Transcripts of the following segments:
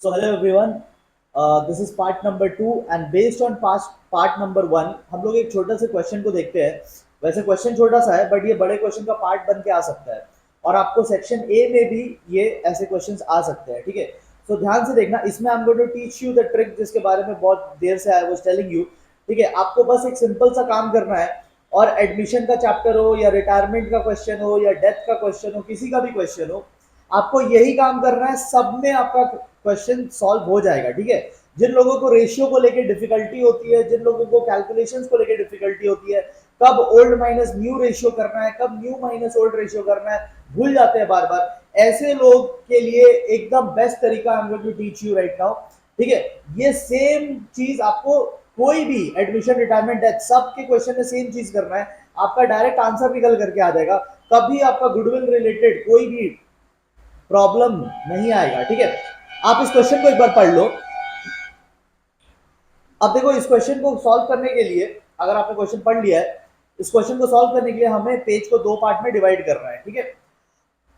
So hello everyone, this is part number 2 and based on past part number 1 हम लोग एक छोटा सा क्वेश्चन को देखते हैं। वैसे क्वेश्चन छोटा सा है बट ये बड़े क्वेश्चन का पार्ट बन के आ सकता है और आपको सेक्शन ए में भी ये ऐसे क्वेश्चंस आ सकते हैं। ठीक है, तो ध्यान से देखना। इसमें I am going to teach you the trick जिसके बारे में बहुत देर से आई वाज टेलिंग यू। ठीक है, आपको बस एक सिंपल सा काम करना है और एडमिशन का चैप्टर हो या रिटायरमेंट का क्वेश्चन हो या डेथ का क्वेश्चन हो, किसी का भी क्वेश्चन हो, आपको यही काम करना है। सब में आपका क्वेश्चन सॉल्व हो जाएगा। ठीक है, जिन लोगों को रेशियो को लेकर डिफिकल्टी होती है, जिन लोगों को कैलकुलेशंस को लेकर डिफिकल्टी होती है, कब ओल्ड माइनस न्यू रेशियो करना है, कब न्यू माइनस ओल्ड रेशियो करना है, भूल जाते हैं बार बार, ऐसे लोग के लिए एकदम बेस्ट तरीका I am going to teach you right now. ठीक है, ये सेम चीज आपको कोई भी एडमिशन रिटायरमेंट डेथ सब के क्वेश्चन में सेम चीज करना है। आपका डायरेक्ट आंसर निकल करके आ जाएगा। कभी आपका गुडविल रिलेटेड कोई भी प्रॉब्लम नहीं आएगा। ठीक है, आप इस क्वेश्चन को एक बार पढ़ लो। अब देखो, इस क्वेश्चन को सॉल्व करने के लिए अगर आपने क्वेश्चन पढ़ लिया है, इस क्वेश्चन को सॉल्व करने के लिए हमें पेज को दो पार्ट में डिवाइड करना है। ठीक है,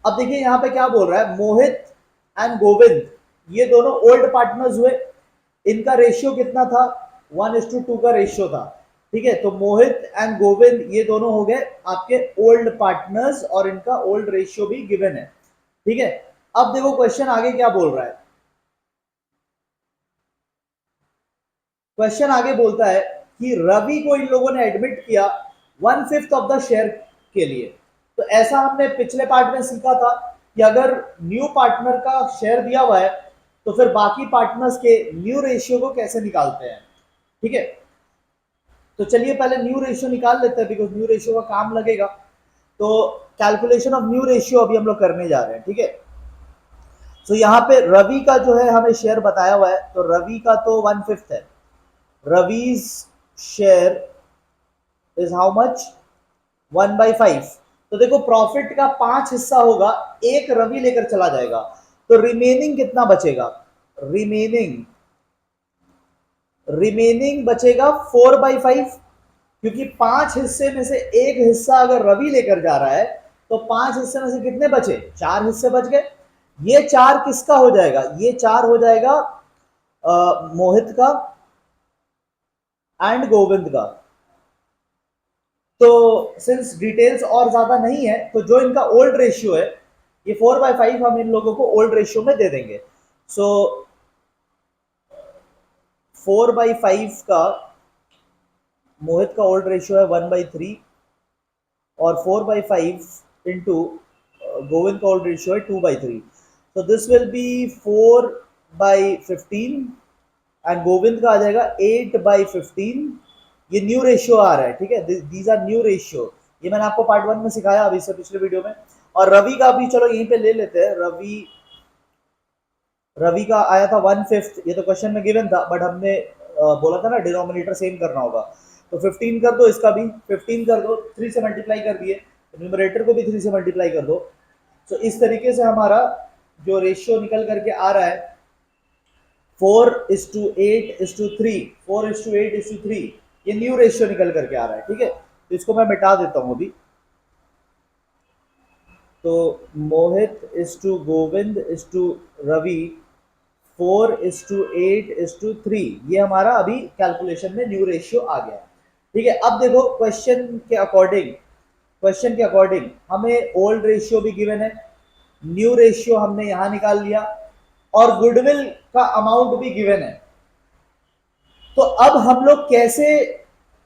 अब देखिए यहां पे क्या बोल रहा है, मोहित एंड गोविंद ये दोनों ओल्ड पार्टनर्स हुए। इनका रेशियो कितना था? 1:2 का रेशियो था। ठीक है, तो मोहित एंड गोविंद ये दोनों हो गए आपके ओल्ड पार्टनर्स और इनका ओल्ड रेशियो भी गिवन है। ठीक है, अब देखो क्वेश्चन आगे क्या बोल रहा है। क्वेश्चन आगे बोलता है कि रवि को इन लोगों ने एडमिट किया 1/5 ऑफ द शेयर के लिए। तो ऐसा हमने पिछले पार्ट में सीखा था कि अगर न्यू पार्टनर का शेयर दिया हुआ है तो फिर बाकी पार्टनर्स के न्यू रेशियो को कैसे निकालते हैं। ठीक है, तो चलिए पहले न्यू रेशियो निकाल लेते हैं बिकॉज न्यू रेशियो का काम लगेगा। तो कैलकुलेशन ऑफ न्यू रेशियो अभी हम लोग करने जा रहे हैं। ठीक है, तो यहाँ पे रवि का जो है हमें शेयर बताया हुआ है, तो रवि का तो 1/5 है। Ravi's share is how much? 1/5। तो देखो प्रॉफिट का 5 हिस्सा होगा, एक रवि लेकर चला जाएगा, तो रिमेनिंग कितना बचेगा? रिमेनिंग रिमेनिंग बचेगा 4/5, क्योंकि 5 हिस्से में से एक हिस्सा अगर रवि लेकर जा रहा है तो 5 हिस्से में से कितने बचे? 4 हिस्से बच गए। ये 4 किसका हो जाएगा? ये 4 हो जाएगा मोहित का एंड गोविंद का। तो सिंस डिटेल्स और ज्यादा नहीं है तो जो इनका ओल्ड रेशियो है ये 4/5 हम इन लोगों को ओल्ड रेशियो में दे देंगे। सो 4/5 का मोहित का ओल्ड रेशियो है 1/3 और 4/5 इंटू गोविंद का ओल्ड रेशियो है 2/3। so this will be 4/15 and Govind का आ जाएगा 8/15। ये न्यू रेशियो आ रहा है। ठीक है, दीज आर न्यू रेशियो। ये मैंने आपको पार्ट 1 में सिखाया अभी से पिछले वीडियो में। और रवि का भी चलो यहीं पे ले लेते हैं। रवि का आया था 1/5। ये तो क्वेश्चन में गिवन था बट हमने बोला था ना डिनोमिनेटर सेम करना होगा। तो 15 कर दो, इसका भी 15 कर दो, 3 से मल्टीप्लाई कर दिए, न्यूमरेटर को भी 3 से मल्टीप्लाई कर दो। तो इस तरीके से हमारा जो रेशियो निकल करके आ रहा है 4:8:3, 4:8:3, ये न्यू रेशियो निकल करके आ रहा है। ठीक है, तो इसको मैं मिटा देता हूं अभी। तो Mohit is to Govind is to Ravi 4:8:3, ये हमारा अभी कैलकुलेशन में न्यू रेशियो आ गया। ठीक है, अब देखो क्वेश्चन के अकॉर्डिंग हमें ओल्ड रेशियो भी गिवन है, न्यू रेशियो हमने यहां निकाल लिया और गुडविल का अमाउंट भी गिवन है। तो अब हम लोग कैसे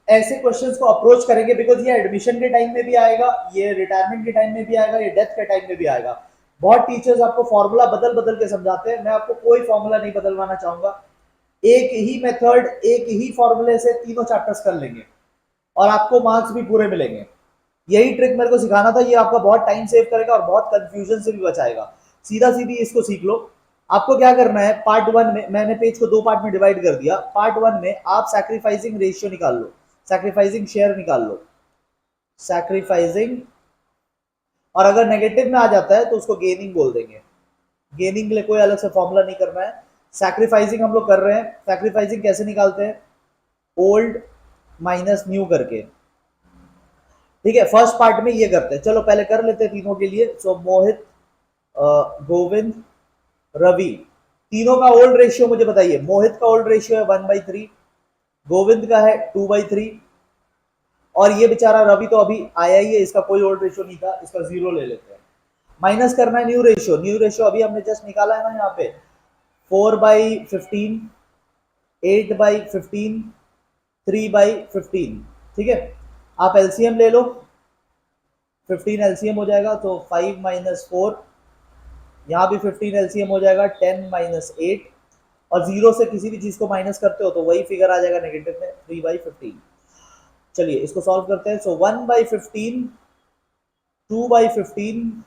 ऐसे क्वेश्चंस को अप्रोच करेंगे, बिकॉज ये एडमिशन के टाइम में भी आएगा, ये रिटायरमेंट के टाइम में भी आएगा, ये डेथ के टाइम में भी आएगा। बहुत टीचर्स आपको फॉर्मूला बदल बदल के समझाते हैं, मैं आपको कोई फॉर्मूला नहीं बदलवाना चाहूंगा। एक ही मेथड, एक ही फॉर्मूले से तीनों चैप्टर्स कर लेंगे और आपको मार्क्स भी पूरे मिलेंगे। यही ट्रिक मेरे को सिखाना था, ये आपका बहुत टाइम सेव करेगा और बहुत कंफ्यूजन से भी बचाएगा। सीधा सीधी इसको सीख लो। आपको क्या करना है, पार्ट 1 में मैंने पेज को दो पार्ट में डिवाइड कर दिया। पार्ट 1 में आप सैक्रिफाइसिंग रेशियो निकाल लो, सैक्रिफाइसिंग शेयर निकाल लो, सैक्रिफाइसिंग, और अगर नेगेटिव में आ जाता है तो उसको गेनिंग बोल देंगे। गेनिंग के लिए कोई अलग से फॉर्मूला नहीं करना है। सैक्रिफाइसिंग हम लोग कर रहे हैं। सैक्रिफाइसिंग कैसे निकालते हैं? ओल्ड माइनस न्यू करके। ठीक है, फर्स्ट पार्ट में ये करते हैं, चलो पहले कर लेते हैं तीनों के लिए। सो मोहित, गोविंद, रवि, तीनों का ओल्ड रेशियो मुझे बताइए। मोहित का ओल्ड रेशियो है 1/3, गोविंद का है 2/3, और ये बेचारा रवि तो अभी आया ही है, इसका कोई ओल्ड रेशियो नहीं था, इसका 0 ले लेते हैं। माइनस करना है न्यू रेशियो। न्यू रेशियो अभी हमने जस्ट निकाला है ना यहाँ पे, 4/15, 8/15, 3/15। ठीक है, आप एलसीएम ले लो, 15 एलसीएम हो जाएगा तो 5 - 4, यहाँ भी 15 एलसीएम हो जाएगा 10 - 8, और 0 से किसी भी चीज को माइनस करते हो तो वही फिगर आ जाएगा नेगेटिव में, 3/15। चलिए इसको सॉल्व करते हैं। सो 1/15, 2/15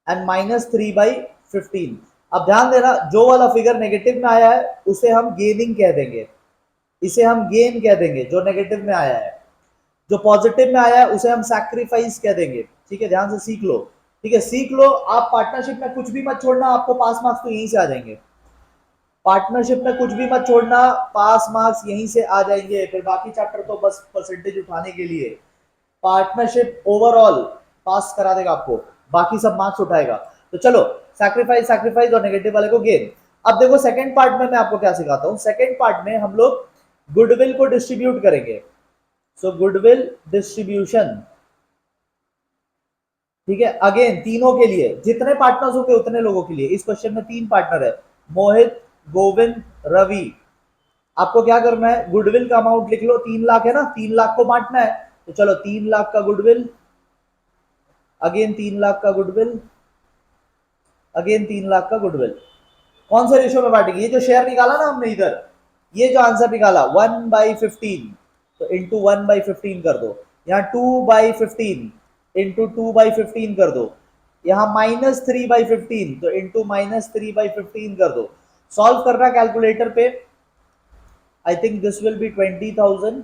एंड -3/15। अब ध्यान देना, जो वाला फिगर नेगेटिव में आया है उसे हम गेनिंग कह देंगे, इसे हम गेन कह देंगे जो नेगेटिव में आया है। जो पॉजिटिव में आया है उसे हम सैक्रिफाइस कह देंगे। ठीक है, ध्यान से सीख लो। ठीक है, सीख लो। आप पार्टनरशिप में कुछ भी मत छोड़ना, आपको पास मार्क्स तो यहीं से आ जाएंगे। पार्टनरशिप में कुछ भी मत छोड़ना, पास मार्क्स यहीं से आ जाएंगे। फिर बाकी चैप्टर तो बस परसेंटेज उठाने के लिए। पार्टनरशिप ओवरऑल पास करा देगा आपको, बाकी सब मार्क्स उठाएगा। तो चलो, सैक्रिफाइस सैक्रिफाइस और नेगेटिव वाले को गेन। अब देखो सेकंड पार्ट में मैं आपको क्या सिखाता हूं। सेकंड पार्ट में हम लोग गुडविल को डिस्ट्रीब्यूट करेंगे। सो गुडविल डिस्ट्रीब्यूशन, ठीक है, अगेन तीनों के लिए, जितने पार्टनर्स होंगे उतने लोगों के लिए। इस क्वेश्चन में 3 पार्टनर है, मोहित, गोविंद, रवि। आपको क्या करना है, गुडविल का अमाउंट लिख लो, 3 लाख है ना, 3 लाख को बांटना है। तो चलो 3 लाख का गुडविल, अगेन 3 लाख का गुडविल, अगेन 3 लाख का गुडविल। कौन से रेशियो में बांटेगी? ये जो शेयर निकाला ना हमने इधर, ये जो आंसर निकाला 1/15, तो इंटू 1/15 कर दो। यहाँ 2/15 इंटू 2/15 कर दो। यहाँ -3/15, तो इंटू -3/15 कर दो। सॉल्व करना कैलकुलेटर पे। I think this will be 20,000,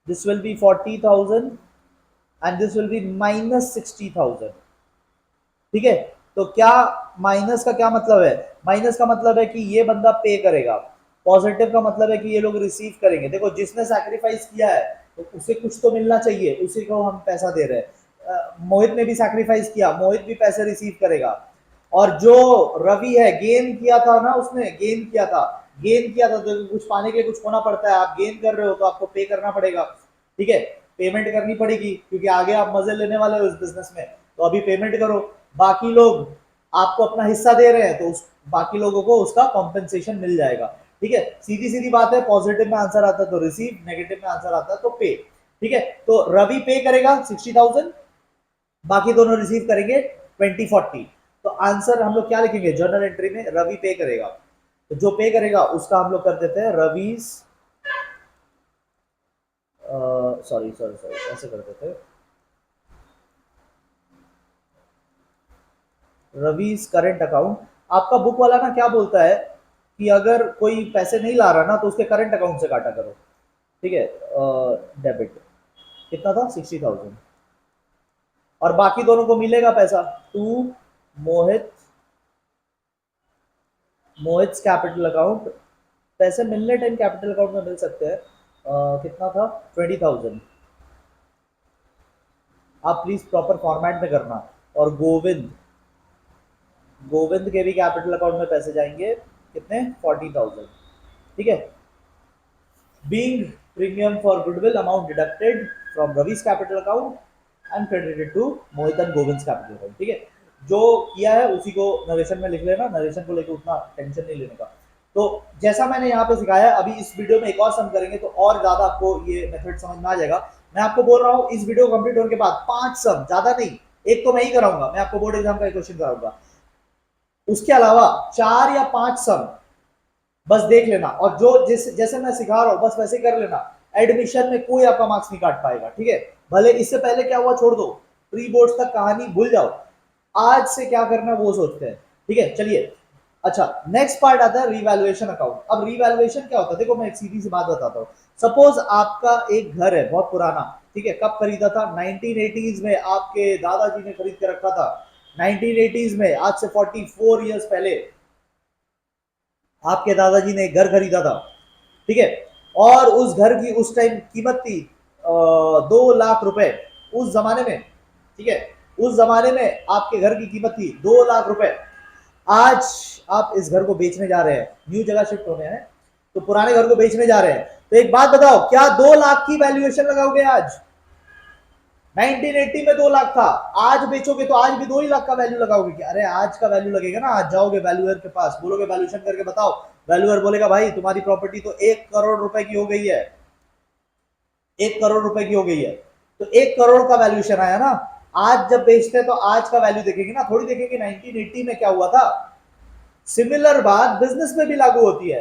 this will be 40,000 and this will be -60,000। ठीक है, तो क्या माइनस का क्या मतलब है? माइनस का मतलब है कि ये बंदा पे करेगा, पॉजिटिव का मतलब है कि ये लोग रिसीव करेंगे। देखो, जिसने सैक्रिफाइस किया है तो उसे कुछ तो मिलना चाहिए, उसी को हम पैसा दे रहे हैं। मोहित ने भी सैक्रिफाइस किया, मोहित भी पैसे रिसीव करेगा। और जो रवि है, गेन किया था ना, उसने गेन किया था, गेन किया था, तो कुछ पाने के लिए कुछ होना पड़ता है। आप गेन कर रहे हो तो आपको पे करना पड़ेगा। ठीक है, पेमेंट करनी पड़ेगी, क्योंकि आगे आप मजे लेने वाले हो इस बिजनेस में, तो अभी पेमेंट करो। बाकी लोग आपको अपना हिस्सा दे रहे हैं तो उस बाकी लोगों को उसका कॉम्पेंसेशन मिल जाएगा। ठीक है, सीधी सीधी बात है। पॉजिटिव में आंसर आता है तो रिसीव, नेगेटिव में आंसर आता है तो पे। ठीक है, तो रवि पे करेगा 60,000, बाकी दोनों रिसीव करेंगे 2040। तो आंसर हम लोग क्या लिखेंगे जर्नल एंट्री में? रवि पे करेगा। तो जो पे करेगा उसका हम लोग कर देते हैं रवीज, सॉरी सॉरी सॉरी, ऐसे कर देते हैं, रवीज करंट अकाउंट। आपका बुक वाला ना क्या बोलता है कि अगर कोई पैसे नहीं ला रहा ना तो उसके करंट अकाउंट से काटा करो। ठीक है, डेबिट कितना था? 60,000, और बाकी दोनों को मिलेगा पैसा। To Mohit, Mohit capital account, पैसे मिलने टाइम कैपिटल अकाउंट में मिल सकते हैं। कितना था? 20,000। आप प्लीज प्रॉपर फॉर्मेट में करना। और गोविंद, गोविंद के भी कैपिटल अकाउंट में पैसे जाएंगे, कितने? 40,000। ठीक है, being premium for goodwill amount deducted from Ravi's capital account and credited to Mohit and Govind capital account. ठीक है, जो किया है उसी को नरेशन में लिख लेना, नरेशन को लेकर उतना टेंशन नहीं लेने का। तो जैसा मैंने यहाँ पे सिखाया, अभी इस वीडियो में एक और सम करेंगे तो और ज्यादा आपको ये मेथड समझ में आ जाएगा। मैं आपको बोल रहा हूँ, इस वीडियो कंप्लीट होने के बाद 5 सम, ज्यादा नहीं, एक तो मैं ही कराऊंगा, मैं आपको बोर्ड एग्जाम का क्वेश्चन कराऊंगा। उसके अलावा 4 या 5 सम बस देख लेना, और जो जैसे मैं सिखा रहा हूं बस वैसे कर लेना। एडमिशन में कोई आपका मार्क्स नहीं काट पाएगा। ठीक है, भले इससे पहले क्या हुआ छोड़ दो, प्री बोर्ड तक कहानी भूल जाओ, आज से क्या करना है वो सोचते हैं। ठीक है, चलिए। अच्छा, नेक्स्ट पार्ट आता है रिवैल्यूएशन अकाउंट। अब रिवैल्यूएशन क्या होता है? देखो मैं एक सीधी सी बात बताता हूँ। सपोज आपका एक घर है बहुत पुराना, ठीक है, कब खरीदा था? 1980s में आपके दादाजी ने खरीद के रखा था। 1980s में, आज से 44 ईयर्स पहले आपके दादाजी ने एक घर खरीदा था। ठीक है, और उस घर की उस टाइम कीमत थी 2 लाख रुपए, उस जमाने में। ठीक है, उस जमाने में आपके घर की कीमत थी 2 लाख रुपए। आज आप इस घर को बेचने जा रहे हैं, न्यू जगह शिफ्ट होने हैं, तो पुराने घर को बेचने जा रहे हैं, तो एक बात बताओ, क्या 2 लाख की वैल्यूएशन लगाओगे आज? 1980 में 2 लाख था, आज बेचोगे तो आज भी 2 ही लाख का वैल्यू लगाओगे क्या? अरे आज का वैल्यू लगेगा ना, आज जाओगे वैल्यूअर के पास, बोलोगे वैल्यूएशन करके बताओ, वैल्यूअर बोलेगा भाई तुम्हारी प्रॉपर्टी तो 1 करोड़ रुपए की हो गई है, 1 करोड़ रुपए की हो गई है, तो 1 करोड़ का वैल्यूएशन आया ना। आज जब बेचते हैं तो आज का वैल्यू देखेंगे ना, थोड़ी देखेंगे 1980 में क्या हुआ था। सिमिलर बात बिजनेस में भी लागू होती है।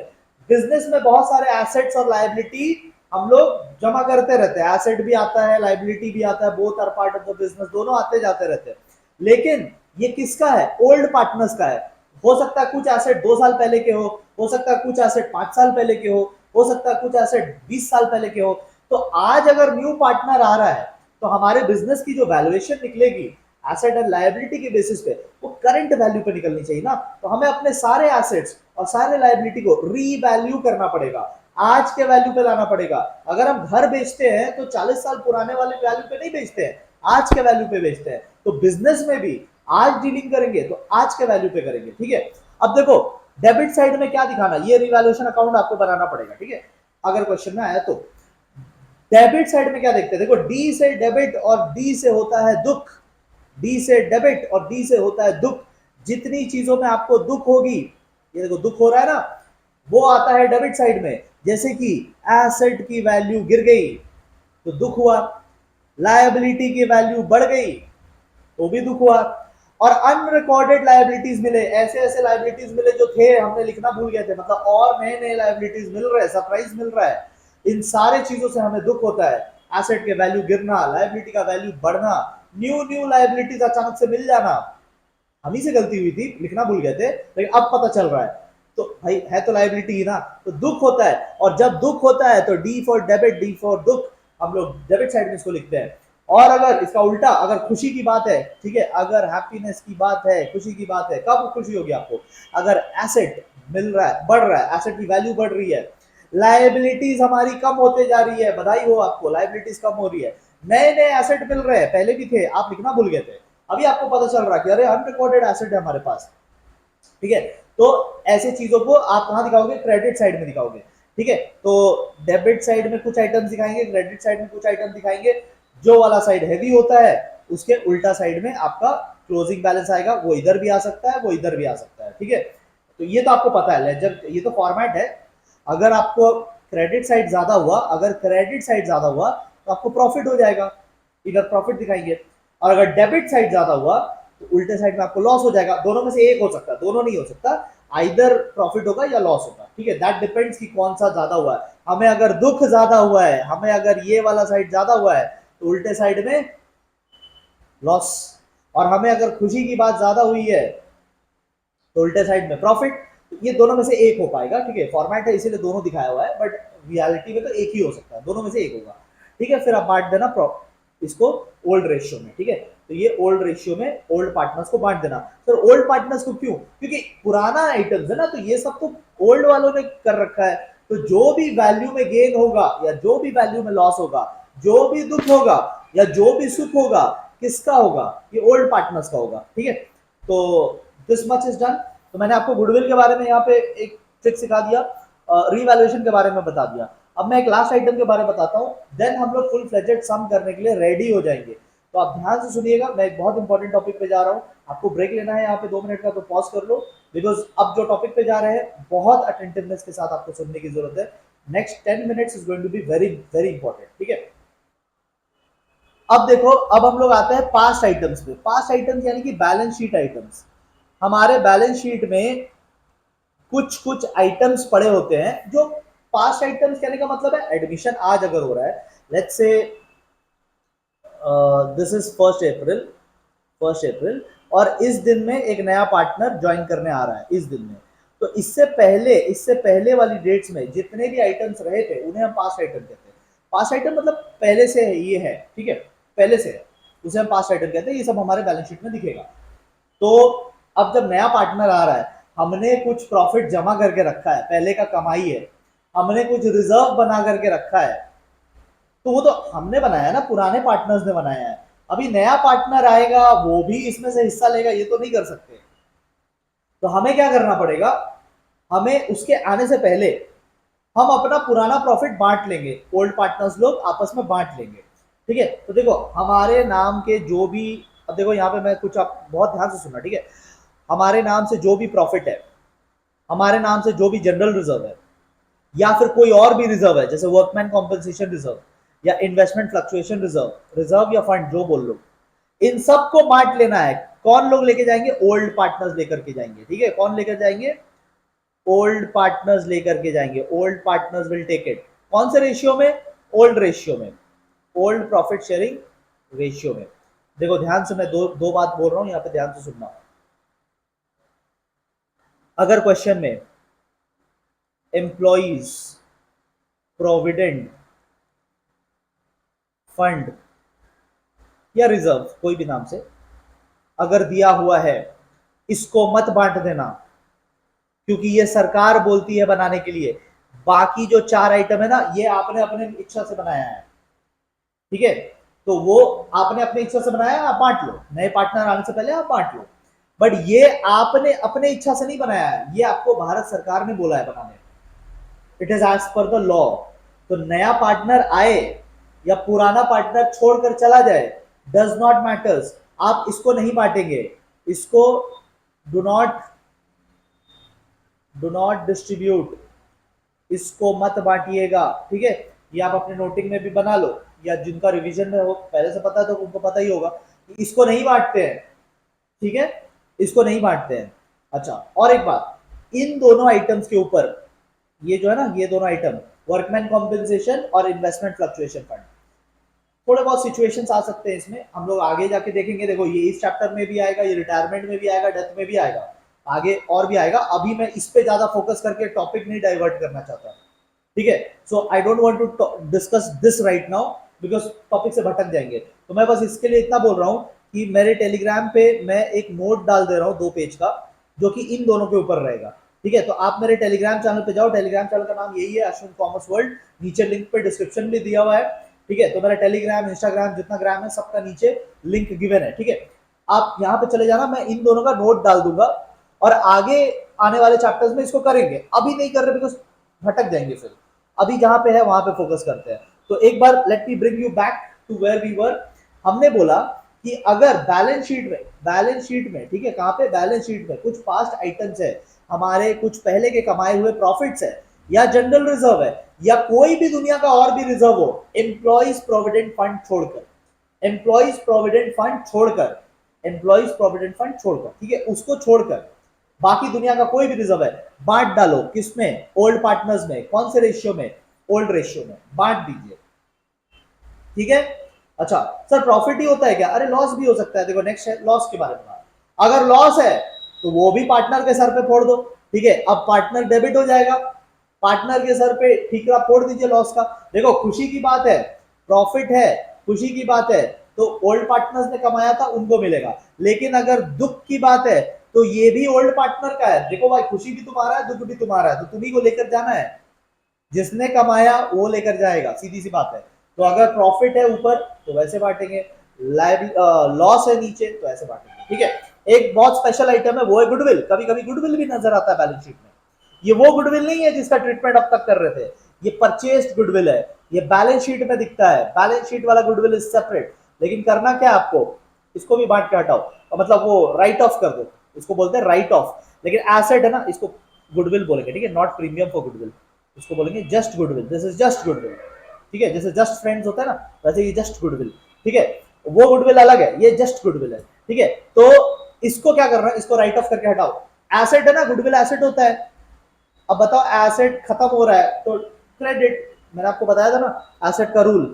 बिजनेस में बहुत सारे एसेट्स और लायबिलिटी हम लोग जमा करते रहते हैं, एसेट भी आता है, लायबिलिटी भी आता है, both are part of the business, दोनों आते जाते रहते हैं। लेकिन ये किसका है? ओल्ड पार्टनर्स का है। हो सकता है कुछ एसेट 2 साल पहले के हो सकता है कुछ एसेट 5 साल पहले के हो सकता है कुछ एसेट 20 साल पहले के हो। तो आज अगर न्यू पार्टनर आ रहा है तो हमारे बिजनेस की जो वैल्यूएशन निकलेगी एसेट एंड लायबिलिटी के बेसिस पे, वो करंट वैल्यू पे निकलनी चाहिए ना। तो हमें अपने सारे एसेट्स और सारे लायबिलिटी को रीवैल्यू करना पड़ेगा, आज के वैल्यू पे लाना पड़ेगा। अगर हम घर बेचते हैं तो 40 साल पुराने वाले वैल्यू पे नहीं बेचते हैं, आज के वैल्यू पे बेचते हैं। तो बिजनेस में भी आज डीलिंग करेंगे तो आज के वैल्यू पे करेंगे, ठीक है। अब देखो डेबिट साइड में क्या दिखाना, ये रिवैल्यूएशन अकाउंट आपको बनाना पड़ेगा, ठीक है, अगर क्वेश्चन में आया तो। डेबिट साइड में क्या देखते हैं, देखो डी से डेबिट और डी से होता है दुख, डी से डेबिट और डी से होता है दुख। जितनी चीजों में आपको दुख होगी, ये देखो दुख हो रहा है ना, वो आता है डेबिट साइड में। जैसे कि एसेट की वैल्यू गिर गई तो दुख हुआ, लायबिलिटी की वैल्यू बढ़ गई तो भी दुख हुआ, और अनरिकॉर्डेड लायबिलिटीज मिले, ऐसे ऐसे लायबिलिटीज मिले जो थे हमने लिखना भूल गए थे, मतलब और नए नए लायबिलिटीज मिल रहे हैं, सरप्राइज मिल रहा है। इन सारे चीजों से हमें दुख होता है, एसेट के वैल्यू गिरना, लायबिलिटी का वैल्यू बढ़ना, न्यू न्यू लायबिलिटीज अचानक से मिल जाना। हम ही से गलती हुई थी, लिखना भूल गए थे, लेकिन अब पता चल रहा है, तो भाई है तो लायबिलिटी ही ना, तो दुख होता है। और जब दुख होता है तो D for debit, D for दुख, हम लोग डेबिट साइड में इसको लिखते हैं। और अगर इसका उल्टा, अगर खुशी की बात है, ठीक है, अगर हैप्पीनेस की बात है, खुशी की बात है, कब खुशी होगी आपको? अगर एसेट मिल रहा है, बढ़ रहा है, एसेट की वैल्यू बढ़ रही है, लायबिलिटीज हमारी कम होते जा रही है, बधाई हो आपको, लायबिलिटीज कम हो रही है, नए नए एसेट मिल रहे हैं, पहले भी थे आप लिखना भूल गए थे, अभी आपको पता चल रहा है कि अरे अनरिकॉर्डेड एसेट है हमारे पास, ठीक है। तो ऐसे चीजों को आप कहां दिखाओगे? क्रेडिट साइड में दिखाओगे, ठीक है। तो डेबिट साइड में कुछ आइटम्स दिखाएंगे, क्रेडिट साइड में कुछ आइटम दिखाएंगे। जो वाला साइड हैवी होता है उसके उल्टा साइड में आपका क्लोजिंग बैलेंस आएगा, वो इधर भी आ सकता है, वो इधर भी आ सकता है, ठीक है। तो ये तो आपको पता है लेजर, ये तो फॉर्मेट है। अगर आपको क्रेडिट साइड ज्यादा हुआ, अगर क्रेडिट साइड ज्यादा हुआ तो आपको प्रॉफिट हो जाएगा, इधर प्रॉफिट दिखाएंगे। और अगर डेबिट साइड ज्यादा हुआ तो उल्टे साइड में आपको लॉस हो जाएगा। दोनों में से एक हो सकता है, दोनों नहीं हो सकता, आइदर प्रॉफिट होगा या लॉस होगा, ठीक है। दैट डिपेंड्स कि कौन सा ज्यादा हुआ है। हमें अगर दुख ज्यादा हुआ है, हमें अगर ये वाला साइड ज्यादा हुआ है तो उल्टे साइड में लॉस, और हमें अगर खुशी की बात ज्यादा हुई है तो उल्टे साइड में प्रॉफिट। ये दोनों में से एक हो पाएगा, ठीक है। फॉर्मेट है इसीलिए दोनों दिखाया हुआ है, बट रियलिटी में तो एक ही हो सकता है, दोनों में से एक होगा, ठीक है। फिर आप बांट देना इसको ओल्ड रेशियो में, ठीक है। तो ये ओल्ड रेशियो में ओल्ड पार्टनर्स को बांट देना। सर ओल्ड पार्टनर्स को क्यों? क्योंकि पुराना आइटम्स है ना, तो ये सब तो ओल्ड वालों ने कर रखा है, तो जो भी वैल्यू में गेन होगा या जो भी वैल्यू में लॉस होगा, जो भी दुख होगा या जो भी सुख होगा, किसका होगा? ये ओल्ड पार्टनर्स का होगा, ठीक है। तो दिस मच इज डन। तो मैंने आपको गुडविल के बारे में यहाँ पे एक ट्रिक सिखा दिया, रीवैल्यूएशन के बारे में बता दिया। अब मैं एक लास्ट आइटम के बारे में बताता हूँ, देन हम लोग फुल फ्लेजेड सम करने के लिए रेडी हो जाएंगे। तो आप ध्यान से सुनिएगा, मैं एक बहुत इंपॉर्टेंट टॉपिक पे जा रहा हूँ। आपको ब्रेक लेना है यहाँ पे 2 मिनट का, तो पॉज कर लो, बिकॉज अब जो टॉपिक पे जा रहे हैं बहुत अटेंटिवनेस के साथ आपको सुनने की जरूरत है। Next 10 minutes is going to be very very important, ठीक है। अब देखो, अब हम लोग आते हैं पास्ट आइटम्स पे। पास्ट आइटम्स यानी कि बैलेंस शीट आइटम्स। हमारे बैलेंस शीट में कुछ कुछ आइटम्स पड़े होते हैं जो पास्ट आइटम्स, कहने का मतलब है एडमिशन आज अगर हो रहा है, लेट्स से दिस इज 1 अप्रैल और इस दिन में एक नया पार्टनर ज्वाइन करने आ रहा है इस दिन में। तो इससे पहले वाली डेट्स में जितने भी आइटम्स रहे थे उन्हें हम पास्ट आइटम कहते हैं। पास्ट आइटम मतलब पहले से है, ये है, ठीक है, पहले से है, उसे हम पास्ट आइटम कहते हैं। ये सब हमारे बैलेंस शीट में दिखेगा। तो अब जब नया पार्टनर आ रहा है, हमने कुछ प्रॉफिट जमा करके रखा है, पहले का कमाई है, हमने कुछ रिजर्व बना करके रखा है, तो वो तो हमने बनाया ना, पुराने पार्टनर्स ने बनाया है। अभी नया पार्टनर आएगा वो भी इसमें से हिस्सा लेगा, ये तो नहीं कर सकते। तो हमें क्या करना पड़ेगा, हमें उसके आने से पहले हम अपना पुराना प्रॉफिट बांट लेंगे, ओल्ड पार्टनर्स लोग आपस में बांट लेंगे। ठीक है, तो देखो हमारे नाम के जो भी, अब देखो यहाँ पे मैं कुछ, आप बहुत ध्यान से सुनना, ठीक है। हमारे नाम से जो भी प्रॉफिट है, हमारे नाम से जो भी जनरल रिजर्व है, या फिर कोई और भी रिजर्व है, जैसे वर्कमैन कॉम्पनसेशन रिजर्व या इन्वेस्टमेंट फ्लक्चुएशन रिजर्व, रिजर्व या फंड जो बोल लो, इन सबको बांट लेना है। कौन लोग लेके जाएंगे, ओल्ड पार्टनर्स लेकर के जाएंगे। ठीक है, कौन लेकर जाएंगे, ओल्ड पार्टनर्स लेकर के जाएंगे। Old partners will take it. कौन से रेशियो में, ओल्ड रेशियो में, ओल्ड प्रॉफिट शेयरिंग रेशियो में। देखो ध्यान से, मैं दो दो बात बोल रहा हूं, यहां पे ध्यान से सुनना। अगर क्वेश्चन में एम्प्लॉइज प्रोविडेंट फंड या रिजर्व, कोई भी नाम से अगर दिया हुआ है, इसको मत बांट देना, क्योंकि ये सरकार बोलती है बनाने के लिए। बाकी जो 4 आइटम है ना, ये आपने अपने इच्छा से बनाया है। ठीक है, तो वो आपने अपनी इच्छा से बनाया, आप बांट लो, नए पार्टनर आने से पहले आप बांट लो। बट ये आपने अपने इच्छा से नहीं बनाया है, ये आपको भारत सरकार ने बोला है बनाने। It is as per the law. तो नया पार्टनर आए या पुराना पार्टनर छोड़कर चला जाए, डज नॉट मैटर्स, आप इसको नहीं बांटेंगे। इसको do not, do not distribute, इसको मत बांटिएगा। ठीक है, ये आप अपने नोटिंग में भी बना लो, या जिनका रिवीजन में हो पहले से पता है तो उनको पता ही होगा कि इसको नहीं बांटते हैं। ठीक है, इसको नहीं बांटते हैं। अच्छा, और एक बात, इन दोनों आइटम्स के ऊपर, ये जो है ना, ये दोनों आइटम, वर्कमैन कॉम्पेंसेशन और इन्वेस्टमेंट फ्लक्चुएशन फंड, थोड़े बहुत सिचुएशंस आ सकते हैं इसमें, हम लोग आगे जाके देखेंगे। देखो ये इस चैप्टर में भी आएगा, ये रिटायरमेंट में भी आएगा, डेथ में भी आएगा, आगे और भी आएगा। अभी मैं इस पे ज्यादा फोकस करके टॉपिक नहीं डाइवर्ट करना चाहता। ठीक है, so I don't want to discuss this right now, because topic से भटक जाएंगे। तो मैं बस इसके लिए इतना बोल रहा हूँ कि मेरे टेलीग्राम पे मैं एक नोट डाल दे रहा हूँ 2 पेज का, जो कि इन दोनों के ऊपर रहेगा। ठीक है, तो आप मेरे टेलीग्राम चैनल पे जाओ, टेलीग्राम चैनल का नाम यही है, अश्विन कॉमर्स वर्ल्ड, नीचे लिंक पे डिस्क्रिप्शन भी दिया हुआ है। ठीक है, तो मेरा टेलीग्राम, इंस्टाग्राम, जितना ग्राम है सबका नीचे लिंक गिवन है। ठीक है, आप यहाँ पे चले जाना, मैं इन दोनों का नोट डाल दूंगा, और आगे आने वाले चैप्टर्स में इसको करेंगे। अभी नहीं कर रहे बिकॉज भटक जाएंगे फिर, अभी जहां पे है वहां पे फोकस करते हैं। तो एक बार let me bring you back to where we were. हमने बोला कि अगर बैलेंस शीट में, बैलेंस शीट में, ठीक है, कहां पे, बैलेंस शीट में कुछ पास्ट आइटम्स है, हमारे कुछ पहले के कमाए हुए प्रॉफिट्स है, या जनरल रिजर्व है, या कोई भी दुनिया का और भी रिजर्व हो, एम्प्लॉइज प्रोविडेंट फंड छोड़कर, एम्प्लॉइज प्रोविडेंट फंड छोड़कर, एम्प्लॉइज प्रोविडेंट फंड छोड़कर, ठीक है, उसको छोड़कर बाकी दुनिया का कोई भी रिजर्व है, बांट डालो। किसमें, ओल्ड पार्टनर्स में। कौन से रेशियो में, ओल्ड रेशियो में, बांट दीजिए। ठीक है, अच्छा सर प्रॉफिट ही होता है क्या, अरे लॉस भी हो सकता है। देखो नेक्स्ट है लॉस के बारे में बात। अगर लॉस है तो वो भी पार्टनर के सर पे फोड़ दो। ठीक है, अब पार्टनर डेबिट हो जाएगा, पार्टनर के सर पे ठीकरा फोड़ दीजिए लॉस का। देखो खुशी की बात है, प्रॉफिट है, खुशी की बात है, तो ओल्ड पार्टनर्स ने कमाया था उनको मिलेगा। लेकिन अगर दुख की बात है तो ये भी ओल्ड पार्टनर का है। देखो भाई, खुशी भी तुम्हारा है, दुख भी तुम्हारा है, तो तुम्ही को लेकर जाना है। जिसने कमाया वो लेकर जाएगा, सीधी सी बात है। तो अगर प्रॉफिट है ऊपर तो वैसे बांटेंगे, लॉस है नीचे तो ऐसे बांटेंगे। ठीक है, एक बहुत स्पेशल आइटम है, वो है गुडविल। कभी कभी गुडविल भी नजर आता है बैलेंस शीट में। ये वो गुडविल नहीं है जिसका ट्रीटमेंट अब तक कर रहे थे, ये परचेस्ड गुडविल है, ये बैलेंस शीट में दिखता है। बैलेंस शीट वाला गुडविल इज सेपरेट। लेकिन करना क्या आपको, इसको भी बांट के हटाओ, मतलब वो राइट ऑफ कर दो, इसको बोलते हैं राइट ऑफ। लेकिन एसेट है ना, इसको गुडविल बोलेंगे। ठीक है, नॉट प्रीमियम फॉर गुडविल, इसको बोलेंगे just goodwill. This is just goodwill. ठीक है, जैसे जस्ट फ्रेंड्स होता है ना, वैसे ये जस्ट गुडविल। ठीक है, वो गुडविल अलग है, ये जस्ट गुडविल है। ठीक है, तो इसको क्या करना है, इसको राइट ऑफ करके हटाओ। एसेट है ना, गुडविल एसेट होता है। अब बताओ एसेट खत्म हो रहा है तो क्रेडिट, मैंने आपको बताया था ना एसेट का rule,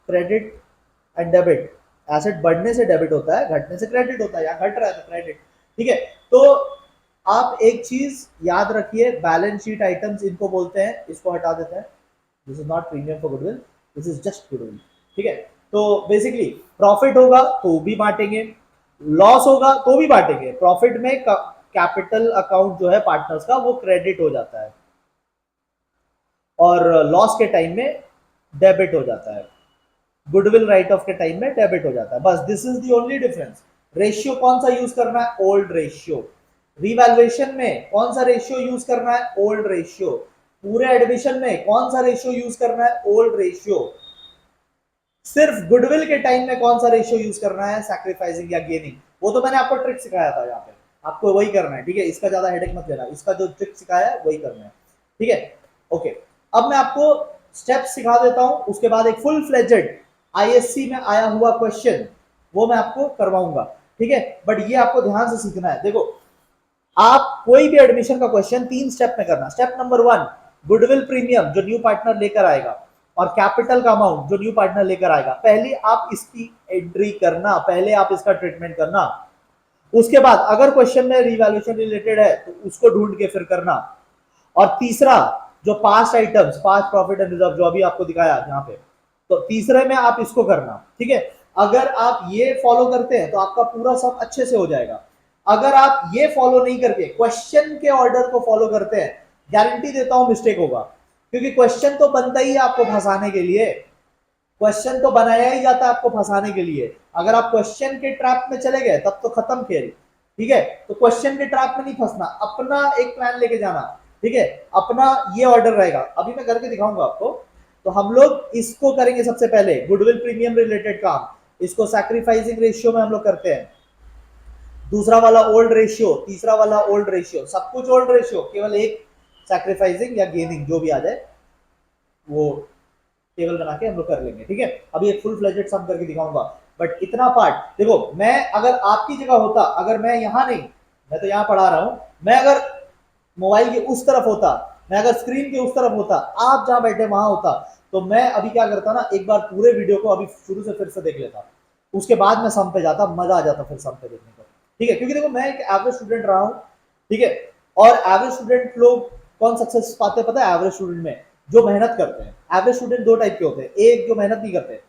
credit and debit. Asset बढ़ने से डेबिट होता है, घटने से क्रेडिट होता है, या घट रहा है तो क्रेडिट। ठीक है, तो आप एक चीज याद रखिए, बैलेंस शीट आइटम्स इनको बोलते हैं, इसको हटा देते हैं। This is not premium for goodwill, this is just goodwill. ठीक है, तो बेसिकली प्रॉफिट होगा तो भी बांटेंगे, लॉस होगा तो भी बांटेंगे। प्रॉफिट में कैपिटल अकाउंट जो है पार्टनर्स का वो क्रेडिट हो जाता है, और लॉस के टाइम में डेबिट हो जाता है। गुडविल राइट ऑफ के टाइम में डेबिट हो जाता है। बस this is the only difference. Ratio कौन सा यूज करना है, ओल्ड रेशियो। रिवैल्यूएशन में कौन सा रेशियो यूज करना है, ओल्ड रेशियो। पूरे एडमिशन में कौन सा रेशियो यूज करना है, ओल्ड रेशियो। सिर्फ गुडविल के टाइम में कौन सा रेशियो यूज करना है, सैक्रिफाइसिंग या गेनिंग। वो तो मैंने आपको ट्रिक सिखाया था यहाँ पे, आपको वही करना है, ठीक है। इसका ज्यादा हेडेक मत लेना, इसका जो ट्रिक सिखाया है वही करना है, ठीक है। ओके, अब मैं आपको स्टेप सिखा देता हूं, उसके बाद एक फुल फ्लेजेड आईएससी में आया हुआ क्वेश्चन वो मैं आपको करवाऊंगा, ठीक है। बट ये आपको ध्यान से सीखना है। देखो, आप कोई भी एडमिशन का क्वेश्चन 3 स्टेप में करना। स्टेप नंबर 1, गुडविल प्रीमियम जो न्यू पार्टनर लेकर आएगा, और कैपिटल का अमाउंट जो न्यू पार्टनर लेकर आएगा, पहले आप इसकी एंट्री करना, पहले आप इसका ट्रीटमेंट करना। उसके बाद अगर क्वेश्चन में रिवैल्यूएशन रिलेटेड है तो उसको ढूंढ के फिर करना। और तीसरा, जो past items, past profit and reserve जो अभी आपको दिखाया यहाँ पे, तो तीसरे में आप इसको करना, ठीक है। अगर आप ये फॉलो करते हैं तो आपका पूरा सब अच्छे से हो जाएगा। अगर आप ये फॉलो नहीं करके क्वेश्चन के ऑर्डर को फॉलो करते हैं, गारंटी देता हूं मिस्टेक होगा, क्योंकि क्वेश्चन तो बनता ही है आपको फंसाने के लिए। क्वेश्चन तो बनाया ही जाता है आपको फंसाने के लिए। अगर आप क्वेश्चन के ट्रैप में चले गए तब तो खत्म खेल, ठीक है। तो क्वेश्चन के ट्रैप में नहीं फंसना, अपना एक प्लान लेके जाना, ठीक है। अपना ये ऑर्डर रहेगा, अभी मैं करके दिखाऊंगा आपको। तो हम लोग इसको करेंगे सबसे पहले, गुडविल प्रीमियम रिलेटेड काम, इसको सैक्रिफाइसिंग रेशियो में हम लोग करते हैं। दूसरा वाला ओल्ड रेशियो, तीसरा वाला ओल्ड रेशियो, सब कुछ ओल्ड रेशियो, केवल एक सैक्रिफाइसिंग या गेनिंग जो भी आ जाए वो टेबल बना के हम लोग कर लेंगे, ठीक है। अभी एक फुल फ्लेजेड सम करके दिखाऊंगा। बट इतना पार्ट देखो, मैं अगर आपकी जगह होता, अगर मैं यहाँ नहीं, मैं तो यहाँ पढ़ा रहा हूँ, मैं अगर मोबाइल के उस तरफ होता, मैं अगर स्क्रीन के उस तरफ होता, आप जहां बैठे वहां होता, तो मैं अभी क्या करता ना, एक बार पूरे वीडियो को अभी शुरू से फिर से देख लेता, उसके बाद मैं सम पे जाता, मजा आ जाता फिर सम पे देखने को, ठीक है। क्योंकि देखो, मैं एक एवरेज स्टूडेंट रहा हूँ, ठीक है। और एवरेज स्टूडेंट लोग कौन सक्सेस पाते हैं पता है? एवरेज स्टूडेंट में जो मेहनत करते हैं। एवरेज स्टूडेंट दो टाइप के होते हैं, एक जो मेहनत नहीं करते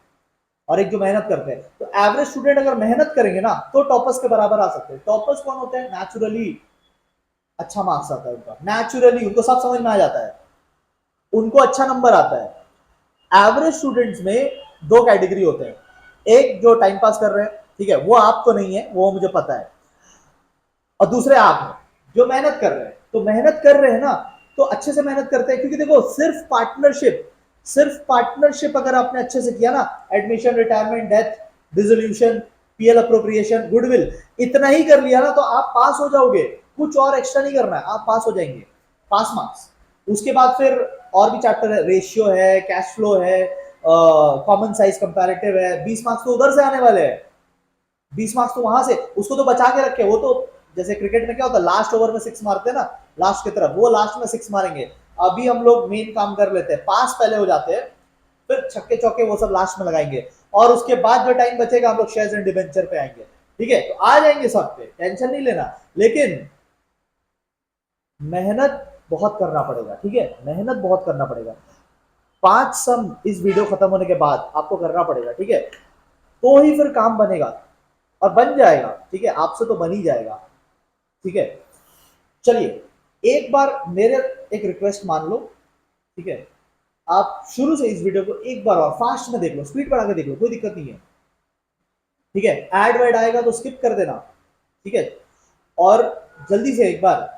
और एक जो मेहनत करते हैं। तो एवरेज स्टूडेंट अगर मेहनत करेंगे ना तो टॉपर्स के बराबर आ सकते हैं। टॉपर्स कौन होते हैं? नेचुरली अच्छा मार्क्स आता है उनका, नेचुरली उनको सब समझ में आ जाता है, उनको अच्छा नंबर आता है। एवरेज स्टूडेंट्स में दो कैटेगरी होते हैं, एक जो टाइम पास कर रहे हैं, ठीक है, वो आप तो नहीं है, वो मुझे पता है, और दूसरे आप हैं जो मेहनत कर रहे हैं। तो मेहनत कर रहे हैं ना, तो अच्छे से मेहनत करते हैं, क्योंकि देखो सिर्फ पार्टनरशिप अगर आपने अच्छे से किया ना, admission, retirement, death, dissolution, PL appropriation, goodwill, इतना ही कर लिया ना तो आप पास हो जाओगे। कुछ और एक्स्ट्रा नहीं करना है, आप पास हो जाएंगे, पास मार्क्स। उसके बाद फिर और भी चैप्टर है, रेशियो है, कैश फ्लो है, कॉमन साइज कंपैरेटिव है। 20 मार्क्स तो उधर से आने वाले हैं, 20 मार्क्स तो वहां से, उसको तो बचा के रखे। वो तो जैसे क्रिकेट में क्या होता है, लास्ट ओवर में 6 मारते हैं ना, लास्ट की तरफ, वो लास्ट में 6 मारेंगे। अभी हम लोग मेन काम कर लेते हैं, पास पहले हो जाते हैं, फिर छक्के चौके वो सब लास्ट में लगाएंगे, और उसके बाद जो टाइम बचेगा हम लोग शेयर्स एंड डिबेंचर पे आएंगे, ठीक है। तो आ जाएंगे सब पे, टेंशन नहीं लेना। लेकिन मेहनत बहुत करना पड़ेगा, ठीक है, मेहनत बहुत करना पड़ेगा। 5 सम इस वीडियो खत्म होने के बाद आपको करना पड़ेगा, ठीक है, तो ही फिर काम बनेगा, और बन जाएगा, ठीक है, आपसे तो बन ही जाएगा, ठीक है। चलिए, एक बार मेरे एक रिक्वेस्ट मान लो, ठीक है, आप शुरू से इस वीडियो को एक बार और फास्ट में देख लो, स्पीड बढ़ा के देख लो, कोई दिक्कत नहीं है, ठीक है। एड वर्ड आएगा तो स्किप कर देना, ठीक है। और जल्दी से एक बार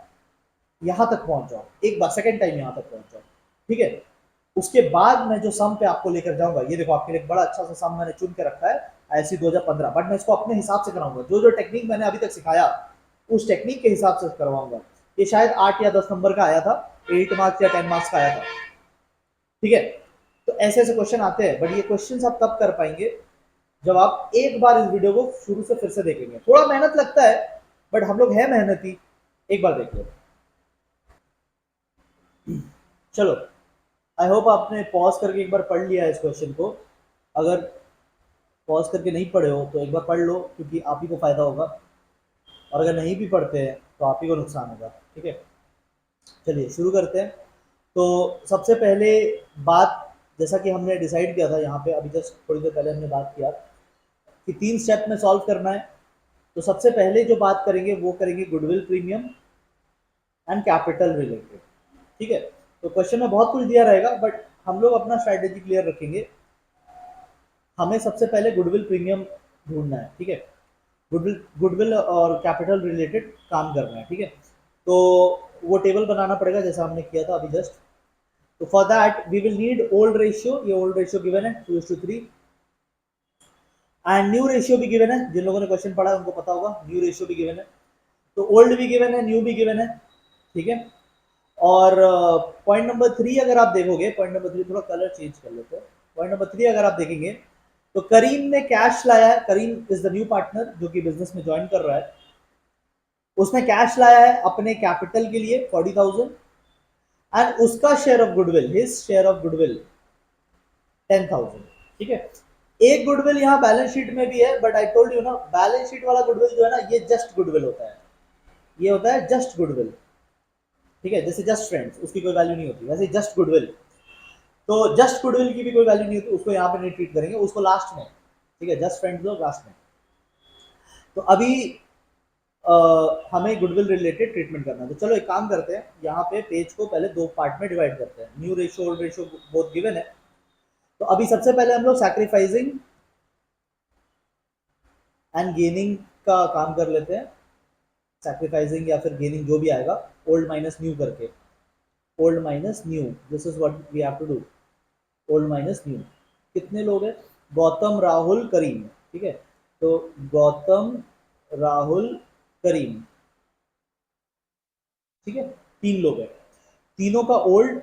यहां तक पहुंच जाओ, एक बार सेकंड टाइम यहां तक पहुंच जाओ, ठीक है। उसके बाद मैं जो सम पे आपको लेकर जाऊंगा, ये देखो आपके लिए एक बड़ा अच्छा सा सम मैंने चुन के रखा है, आईएससी 2015, बट मैं इसको अपने हिसाब से कराऊंगा। जो जो टेक्निक मैंने अभी तक सिखाया उस टेक्निक के हिसाब से करवाऊंगा। ये शायद 8 या 10 नंबर का आया था, 8 मार्क्स या 10 मार्क्स का आया था, ठीक है। तो ऐसे ऐसे क्वेश्चन आते हैं, बट ये क्वेश्चन आप तब कर पाएंगे जब आप एक बार इस वीडियो को शुरू से फिर से देखेंगे। थोड़ा मेहनत लगता है, बट हम लोग हैं मेहनती, एक बार देख लो। चलो, आई होप आपने पॉज करके एक बार पढ़ लिया है इस क्वेश्चन को। अगर पॉज करके नहीं पढ़े हो तो एक बार पढ़ लो, क्योंकि आप ही को फायदा होगा, और अगर नहीं भी पढ़ते हैं तो आप ही को नुकसान होगा, ठीक है। चलिए शुरू करते हैं। तो सबसे पहले बात, जैसा कि हमने डिसाइड किया था यहाँ पे, अभी जस्ट थोड़ी देर पहले हमने बात किया कि 3 स्टेप में सॉल्व करना है। तो सबसे पहले जो बात करेंगे वो करेंगे goodwill premium and capital related, ठीक है। तो क्वेश्चन में बहुत कुछ दिया रहेगा, बट हम लोग अपना स्ट्रैटेजी क्लियर रखेंगे। हमें सबसे पहले गुडविल प्रीमियम ढूंढना है, ठीक है। गुडविल और कैपिटल रिलेटेड काम करना है, ठीक है। तो वो टेबल बनाना पड़ेगा जैसा हमने किया था अभी जस्ट। तो for that we will need old ratio, ये ओल्ड रेशियो गिवन है 2:3, एंड न्यू रेशियो भी गिवन है। जिन लोगों ने क्वेश्चन पढ़ा है उनको पता होगा, न्यू रेशियो भी गिवन है। तो ओल्ड भी गिवन है, न्यू भी गिवन है, ठीक है। और पॉइंट नंबर 3 अगर आप देखोगे, पॉइंट नंबर 3 थोड़ा कलर चेंज कर लेते हैं। पॉइंट नंबर 3 अगर आप देखेंगे तो करीम ने कैश लाया है, करीम इज द न्यू पार्टनर जो कि बिजनेस में ज्वाइन कर रहा है। उसने कैश लाया है अपने कैपिटल के लिए 40,000, एंड उसका share of goodwill, his share of goodwill 10,000, ठीक है। एक गुडविल यहाँ बैलेंस शीट में भी है, बट आई टोल्ड यू ना, बैलेंस शीट वाला गुडविल जो है ना, ये जस्ट गुडविल होता है, ये होता है जस्ट गुडविल, ठीक है। जैसे जस्ट फ्रेंड्स, उसकी कोई वैल्यू नहीं होती, वैसे जस्ट गुडविल। तो जस्ट गुडविल की भी कोई वैल्यू नहीं होती, उसको यहाँ पे नहीं ट्रीट करेंगे, उसको लास्ट में, ठीक है। जस्ट फ्रेंड्स लोग लास्ट में। तो अभी हमें गुडविल रिलेटेड ट्रीटमेंट करना है। तो चलो एक काम करते हैं, यहाँ पे पेज को पहले दो पार्ट में डिवाइड करते हैं। New ratio old ratio both given है। तो अभी सबसे पहले हम लोग सैक्रिफाइसिंग एंड गेनिंग का काम कर लेते हैं। सैक्रिफाइसिंग या फिर गेनिंग जो भी आएगा, ओल्ड माइनस न्यू करके, old minus new, this is what we have to do, old minus new. कितने लोग हैं? गौतम, राहुल, करीम, ठीक है। तो गौतम, राहुल, करीम, ठीक है, 3 लोग हैं। तीनों का ओल्ड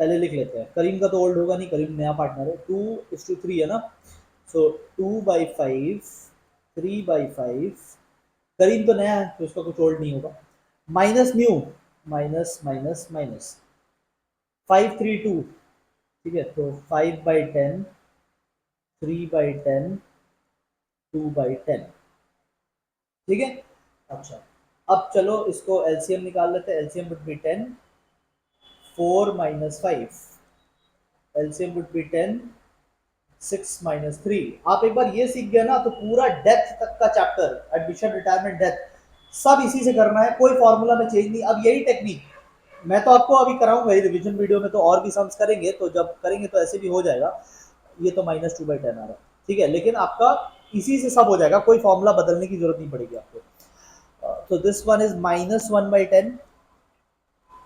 पहले लिख लेते हैं। करीम का तो ओल्ड होगा नहीं, करीम नया पार्टनर है। 2:3 है ना, सो 2/5, 3/5। करीम तो नया है तो उसका कुछ ओल्ड नहीं होगा। Minus new, minus minus minus, 532, ठीक है। तो 5/10, 3/10, 2/10, ठीक है। अच्छा, अब चलो इसको एलसीएम निकाल लेते हैं। LCM would be 10, 4 - 5, LCM would be 10, 6 - 3। आप एक बार ये सीख गए ना तो पूरा डेथ तक का चैप्टर, एडमिशन, रिटायरमेंट, डेथ, सब इसी से करना है, कोई फॉर्मूला में चेंज नहीं। अब यही टेक्निक मैं तो आपको अभी कराऊंगा ही, रिवीजन वीडियो में तो और भी सम्स करेंगे, तो जब करेंगे तो ऐसे भी हो जाएगा। ये तो -2/10 आ रहा है, ठीक है, लेकिन आपका इसी से सब हो जाएगा, कोई फॉर्मूला बदलने की जरूरत नहीं पड़ेगी आपको। तो this one is -1/10,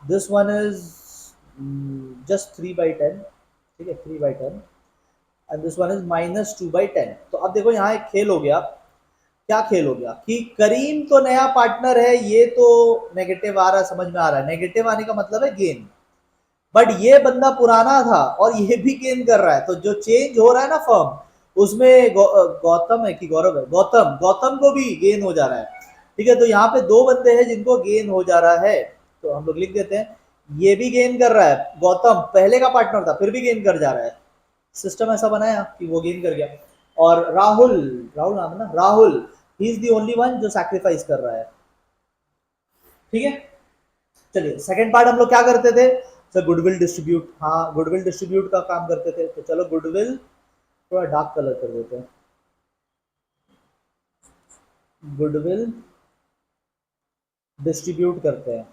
this one is just 3/10, ठीक है, 3/10, एंड दिस वन इज -2/10। तो अब देखो यहाँ एक खेल हो गया। क्या खेल हो गया कि करीम तो नया पार्टनर है, ये तो नेगेटिव आ रहा है, समझ में आ रहा है, नेगेटिव आने का मतलब है गेन। बट ये बंदा पुराना था और ये भी गेन कर रहा है, तो जो चेंज हो रहा है ना फर्म, उसमें गौतम है कि गौरव है, गौतम, गौतम को भी गेन हो जा रहा है, ठीक है। तो यहाँ पे दो बंदे हैं जिनको गेन हो जा रहा है, तो हम लोग लिख देते हैं ये भी गेन कर रहा है, गौतम पहले का पार्टनर था फिर भी गेन कर जा रहा है, सिस्टम ऐसा बनाया कि वो गेन कर गया। और राहुल, राहुल नाम है ना, Rahul, he is the only one जो सैक्रिफाइस कर रहा है, ठीक है। चलिए सेकंड पार्ट हम लोग क्या करते थे सर? गुडविल डिस्ट्रीब्यूट, हाँ गुडविल डिस्ट्रीब्यूट का काम करते थे। तो चलो गुडविल थोड़ा डार्क कलर कर देते हैं, गुडविल डिस्ट्रीब्यूट करते हैं,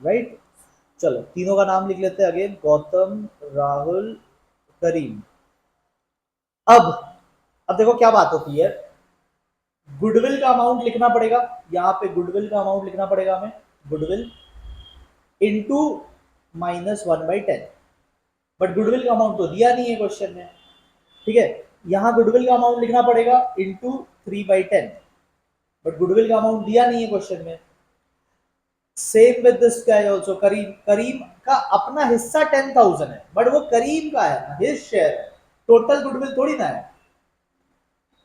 राइट। चलो तीनों का नाम लिख लेते हैं अगेन, गौतम, राहुल, करीम। अब अब देखो क्या बात होती है, गुडविल का अमाउंट लिखना पड़ेगा, यहाँ पे गुडविल का अमाउंट लिखना पड़ेगा हमें, गुडविल इंटू -1/10। बट गुडविल का अमाउंट तो दिया नहीं है क्वेश्चन में, ठीक है। यहाँ गुडविल का अमाउंट लिखना पड़ेगा इंटू 3/10, बट गुडविल का अमाउंट दिया नहीं है क्वेश्चन में। Same with this guy also, Karim, Karim का अपना हिस्सा 10,000 है, बट वो करीम का है ना, हिज शेयर है, टोटल गुडविल थोड़ी ना है।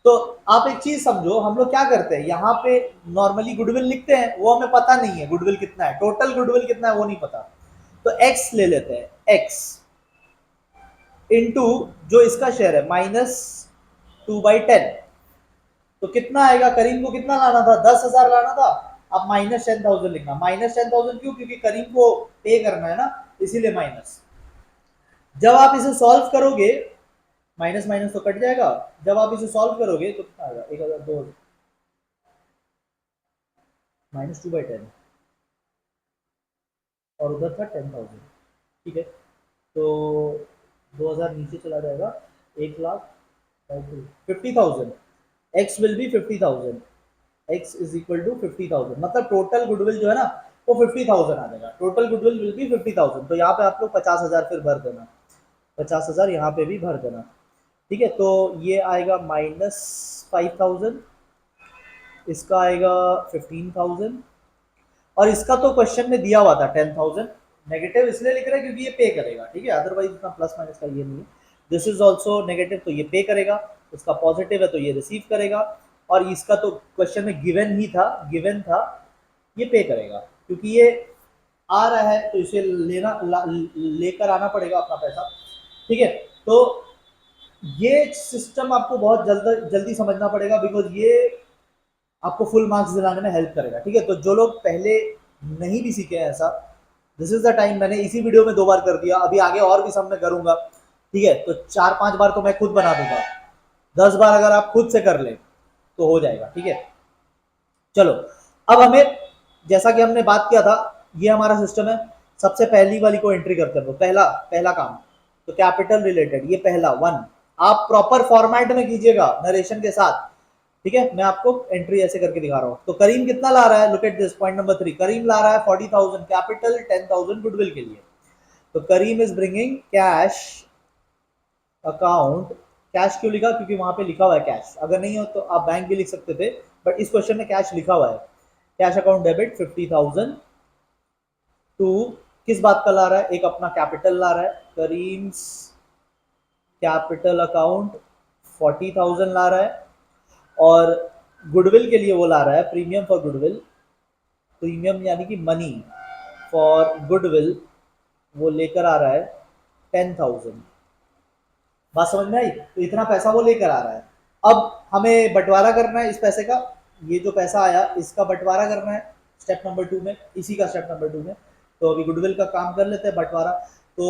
तो आप एक चीज समझो, हम लोग क्या करते हैं यहाँ पे, नॉर्मली गुडविल लिखते हैं, वो हमें पता नहीं है गुडविल कितना है, टोटल गुडविल कितना है वो नहीं पता। तो एक्स ले लेते हैं, एक्स इंटू जो इसका शेयर है -2/10। तो कितना आएगा? करीम को कितना लाना था? 10,000 लाना था। अब -10,000 लिखना, -10,000 क्यों? क्योंकि करीम को पे करना है ना, इसीलिए माइनस। जब आप इसे सॉल्व करोगे, माइनस माइनस तो कट जाएगा, जब आप इसे सॉल्व करोगे तो कितना आएगा? 1,002, -2/10, और उधर था 10,000, ठीक है। तो 2,000 नीचे चला जाएगा, 1,00,000, 50,000, x will be 50,000, x is equal to 50,000, मतलब टोटल गुडविल जो है ना वो 50,000 आ जाएगा, टोटल गुडविल विल बी 50,000। तो यहाँ पे आप लोग 50,000 फिर भर देना, 50,000 यहाँ पे भी भर देना, ठीक है। तो ये आएगा -5,000, इसका आएगा 15,000, और इसका तो क्वेश्चन में दिया हुआ था 10,000। नेगेटिव इसलिए लिख रहे हैं क्योंकि ये पे करेगा, ठीक है, अदरवाइज इतना प्लस माइनस का ये नहीं है। दिस इज ऑल्सो नेगेटिव, तो ये पे करेगा, इसका पॉजिटिव है तो ये रिसीव करेगा, और इसका तो क्वेश्चन में गिवन ही था, गिवन था, ये पे करेगा, क्योंकि ये आ रहा है तो इसे लेकर आना पड़ेगा अपना पैसा, ठीक है। तो ये सिस्टम आपको बहुत जल्दी समझना पड़ेगा, बिकॉज ये आपको फुल मार्क्स दिलाने में हेल्प करेगा, ठीक है। तो जो लोग पहले नहीं भी सीखे हैं ऐसा, दिस इज द टाइम, मैंने इसी वीडियो में 2 बार कर दिया, अभी आगे और भी सब मैं करूंगा, ठीक है। तो 4-5 बार तो मैं खुद बना दूंगा, 10 बार अगर आप खुद से कर ले तो हो जाएगा, ठीक है। चलो, अब हमें, जैसा कि हमने बात किया था, ये हमारा सिस्टम है, सबसे पहली वाली को एंट्री करते हैं, पहला पहला काम तो कैपिटल रिलेटेड, ये पहला 1 आप प्रॉपर फॉर्मेट में कीजिएगा नरेशन के साथ, ठीक है। मैं आपको एंट्री ऐसे करके दिखा रहा हूं। तो करीम कितना ला रहा है, look at this, point number 3, Karim ला रहा है 40,000 कैपिटल, 10,000 गुडविल के लिए। तो Karim is bringing cash account, cash क्यों लिखा, क्योंकि वहां पे लिखा हुआ है कैश, अगर नहीं हो तो आप बैंक भी लिख सकते थे, बट इस क्वेश्चन में कैश लिखा हुआ है, कैश अकाउंट डेबिट 50,000 टू, किस बात का ला रहा है, एक अपना कैपिटल ला रहा है, करीम्स कैपिटल अकाउंट 40,000 ला रहा है, और गुडविल के लिए वो ला रहा है प्रीमियम फॉर गुडविल, प्रीमियम यानी कि मनी फॉर गुडविल, वो लेकर आ रहा है 10,000। बात समझ में आई, तो इतना पैसा वो लेकर आ रहा है। अब हमें बंटवारा करना है इस पैसे का, ये जो पैसा आया इसका बंटवारा करना है स्टेप नंबर 2 में, इसी का स्टेप नंबर 2 में। तो अभी गुडविल का काम कर लेते हैं, बंटवारा। तो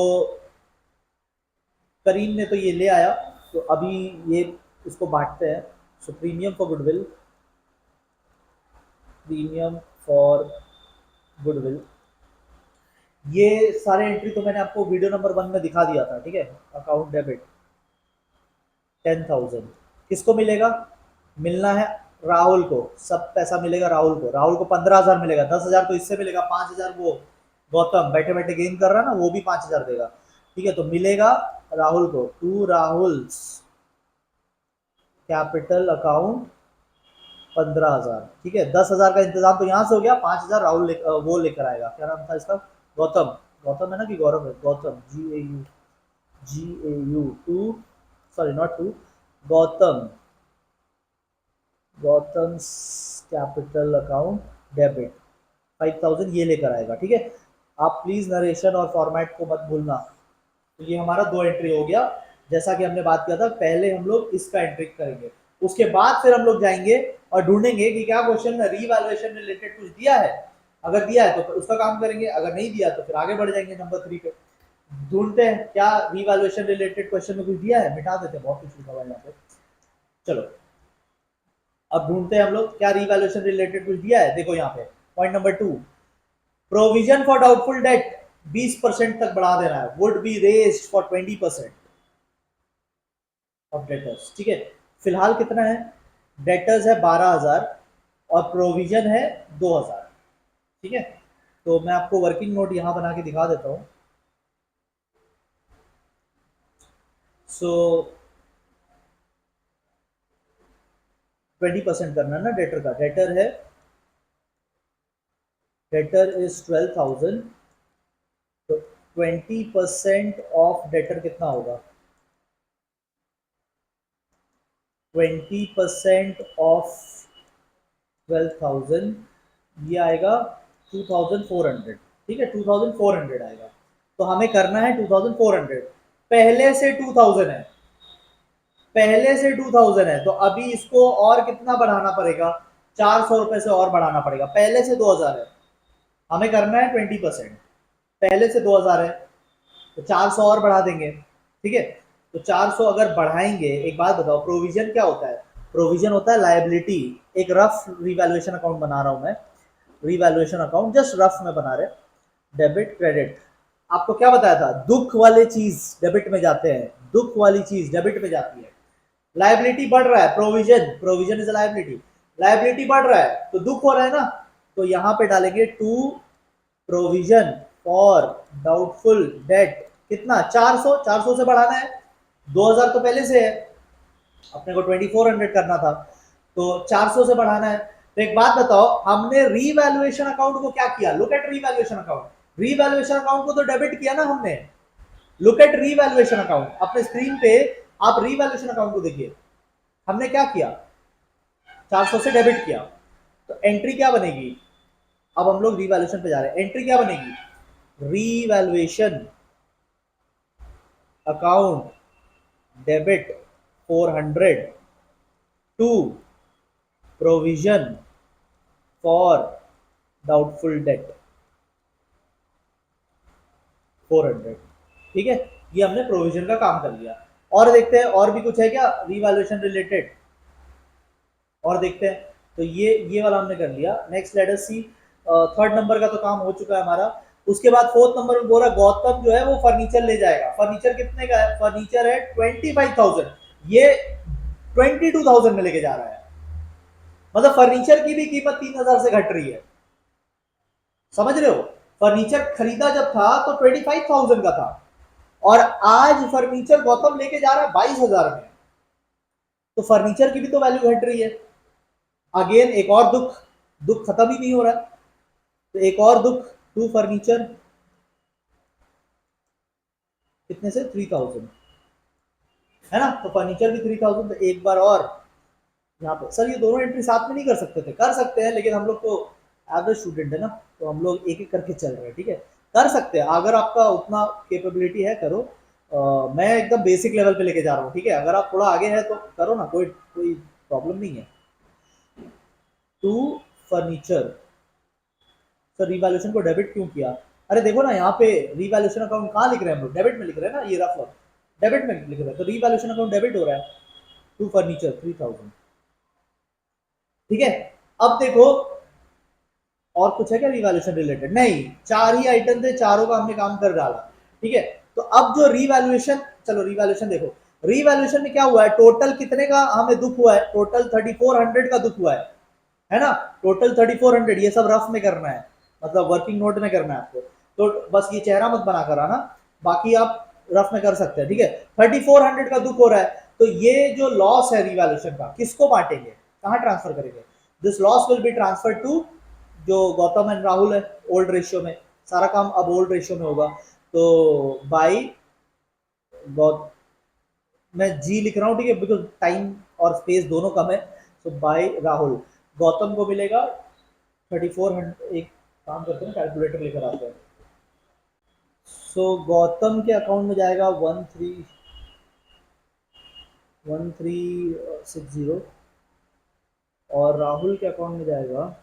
करीम ने तो ये ले आया, तो अभी ये इसको बांटते हैं। सो premium for goodwill, premium for goodwill, ये सारे एंट्री तो मैंने आपको वीडियो नंबर 1 में दिखा दिया था, ठीक है। अकाउंट डेबिट 10,000 किसको मिलेगा, मिलना है राहुल को, सब पैसा मिलेगा राहुल को, राहुल को 15,000 मिलेगा, 10,000 तो इससे मिलेगा, 5,000 वो गौतम बैठे बैठे गेम कर रहा है ना, वो भी 5,000 देगा, ठीक है। तो मिलेगा राहुल को, टू राहुल कैपिटल अकाउंट 15,000, ठीक है। 10,000 का इंतजाम तो यहाँ से हो गया, 5,000 राहुल वो लेकर आएगा, क्या नाम था इसका, गौतम, गौतम है ना कि गौरव है, Gautam, GAU too, sorry not too, Gautam, Gautam capital account debit 5,000 ये लेकर आएगा, ठीक है। आप प्लीज नरेशन और फॉर्मेट को मत भूलना। तो ये हमारा 2 एंट्री हो गया, जैसा कि हमने बात किया था, पहले हम लोग इसका एंट्री करेंगे, उसके बाद फिर हम लोग जाएंगे और ढूंढेंगे कि क्या क्वेश्चन में रीवैल्यूएशन रिलेटेड कुछ दिया है, अगर दिया है तो उसका काम करेंगे, अगर नहीं दिया तो फिर आगे बढ़ जाएंगे नंबर 3 पे। ढूंढते हैं क्या रीवैल्यूएशन रिलेटेड क्वेश्चन में कुछ दिया है, मिटा देते हैं, बहुत कुछ लिखा हुआ है यहाँ पे। चलो अब ढूंढते हैं हम लोग क्या रीवैल्यूएशन रिलेटेड कुछ दिया है। देखो यहाँ पे point number 2, provision for doubtful date 20% तक बढ़ा देना है, would be raised for 20% of debtors, ठीक है। फिलहाल कितना है, डेटर्स है 12,000 और प्रोविजन है 2,000, ठीक है। तो मैं आपको वर्किंग नोट यहां बना के दिखा देता हूं। सो 20% करना है ना डेटर का, डेटर है, डेटर इज 12,000, तो 20% ऑफ डेटर कितना होगा, 20% ऑफ 12,000 ये आएगा 2,400, ठीक है, 2,400 आएगा। तो हमें करना है 2,400, पहले से 2,000 है, पहले से 2,000 है, तो अभी इसको और कितना बढ़ाना पड़ेगा, 400 रुपए से और बढ़ाना पड़ेगा, पहले से 2,000 है, हमें करना है 20%, पहले से 2,000 है तो 400 और बढ़ा देंगे, ठीक है। तो 400 अगर बढ़ाएंगे, एक बात बताओ, प्रोविजन क्या होता है, प्रोविजन होता है लायबिलिटी, एक रफ रिवैल्यूएशन अकाउंट बना रहा हूं मैं, रिवैल्यूएशन अकाउंट जस्ट रफ में बना रहे, डेबिट क्रेडिट, आपको क्या बताया था, दुख वाले चीज डेबिट में जाते हैं, दुख वाली चीज डेबिट में जाती है, लाइबिलिटी बढ़ रहा है, provision, provision is liability, liability बढ़ रहा है तो दुख हो रहा है ना, तो यहां पे डालेंगे to provision for doubtful debt. कितना? 400, 400 से बढ़ाना है, 2000 तो पहले से है, अपने को 2400 करना था, तो 400 से बढ़ाना है। तो एक बात बताओ, हमने रीवैल्यूएशन अकाउंट को क्या किया? Look at revaluation account, revaluation account को तो डेबिट किया ना हमने। लुक एट रीवैल्यूएशन अकाउंट, अपने स्क्रीन पे आप रीवैल्यूएशन अकाउंट को देखिए, हमने क्या किया? 400 से डेबिट किया, तो एंट्री क्या बनेगी? अब हम लोग रीवैल्यूएशन पे जा रहे हैं, एंट्री क्या बनेगी? Revaluation account debit 400 to provision for doubtful debt 400। ठीक है, ये हमने प्रोविजन का काम कर लिया। और देखते हैं और भी कुछ है क्या रीवैल्यूएशन रिलेटेड, और देखते हैं। तो ये वाला हमने कर लिया। नेक्स्ट लेट अस सी, थर्ड नंबर का तो काम हो चुका है हमारा। उसके बाद फोर्थ नंबर में बोला गौतम जो है वो फर्नीचर ले जाएगा। फर्नीचर कितने का है? फर्नीचर है 25,000, ये 22,000 में लेके जा रहा है। मतलब फर्नीचर की भी कीमत 3,000 से घट रही है, समझ रहे हो? फर्नीचर खरीदा जब था तो 25,000 का था, और आज फर्नीचर गौतम लेके जा रहा है 22,000 में, तो फर्नीचर की भी तो वैल्यू घट रही है। अगेन एक और दुख, दुख खत्म ही नहीं हो रहा है, तो एक और दुख, टू फर्नीचर कितने से? 3,000 है ना, तो फर्नीचर भी 3,000। तो एक बार और यहाँ पे, सर ये दोनों एंट्री साथ में नहीं कर सकते थे? कर सकते हैं, लेकिन हम लोग तो एवरेज स्टूडेंट है ना, तो हम लोग एक एक करके चल रहे हैं। ठीक है, कर सकते हैं, अगर आपका उतना कैपेबिलिटी है करो। मैं एकदम बेसिक लेवल पे लेके जा रहा हूँ। ठीक है, अगर आप थोड़ा आगे है तो करो ना, कोई कोई प्रॉब्लम नहीं है। टू फर्नीचर, सर रिवैल्यूएशन को डेबिट क्यों किया? अरे देखो ना, यहाँ पे रिवैल्यूएशन अकाउंट कहाँ लिख रहे हैं हम लोग? डेबिट में लिख रहे हैं ना, ये रफ वर्क डेबिट में लिख रहे हैं, तो रिवैल्यूएशन अकाउंट डेबिट हो रहा है। To furniture 3,000। ठीक है, अब देखो और कुछ है क्या रिवैल्यूएशन रिलेटेड? नहीं, चार ही आइटम थे, चारों का हमने काम कर डाला। ठीक है, तो अब जो रिवैल्यूएशन, चलो रिवैल्यूएशन देखो, रिवैल्यूएशन में क्या हुआ है? टोटल कितने का हमें दुख हुआ है? टोटल 3400 का दुख हुआ है ना? टोटल 3400, ये सब रफ में करना है, मतलब वर्किंग नोट में करना है आपको। तो बस ये चेहरा मत बना कर आना, बाकी आप रफ में कर सकते हैं। ठीक है, 3400 का दुख हो रहा है, तो ये जो लॉस है रिवैल्यूएशन का, किसको बांटेंगे, कहाँ ट्रांसफर करेंगे? This loss will be transfer to जो गौतम एंड राहुल है, ओल्ड रेशियो में। सारा काम अब ओल्ड रेशियो में होगा, तो बाई गौतम, मैं जी लिख रहा हूँ, ठीक है, बिकॉज टाइम और स्पेस दोनों कम है। तो बाई राहुल, गौतम को मिलेगा 3400। एक काम करते हैं, कैलकुलेटर लेकर आते हैं। सो गौतम के अकाउंट में जाएगा 1360, और राहुल के अकाउंट में जाएगा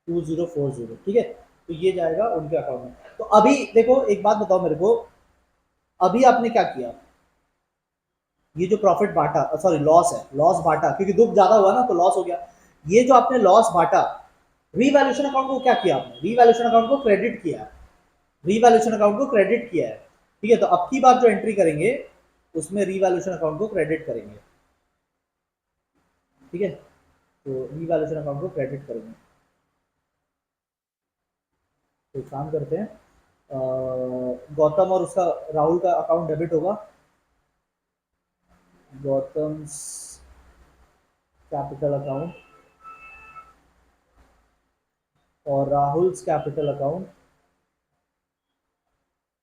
2040। ठीक है, तो ये जाएगा उनके अकाउंट में। तो अभी देखो, एक बात बताओ मेरे को, अभी आपने क्या किया? ये जो प्रॉफिट बांटा, सॉरी लॉस है, लॉस बांटा, क्योंकि दुख ज्यादा हुआ ना तो लॉस हो गया। ये जो आपने लॉस बांटा, रीवैल्यूएशन अकाउंट को क्या किया आपने? रीवैल्यूएशन अकाउंट को क्रेडिट किया, रीवैल्यूएशन अकाउंट को क्रेडिट किया है। ठीक है, तो अब की बार जो एंट्री करेंगे उसमें रीवैल्यूएशन अकाउंट को क्रेडिट करेंगे। ठीक है, तो रीवैल्यूएशन अकाउंट को क्रेडिट करेंगे। तो काम करते हैं, गौतम और उसका राहुल का अकाउंट डेबिट होगा। गौतम कैपिटल अकाउंट और राहुल कैपिटल अकाउंट,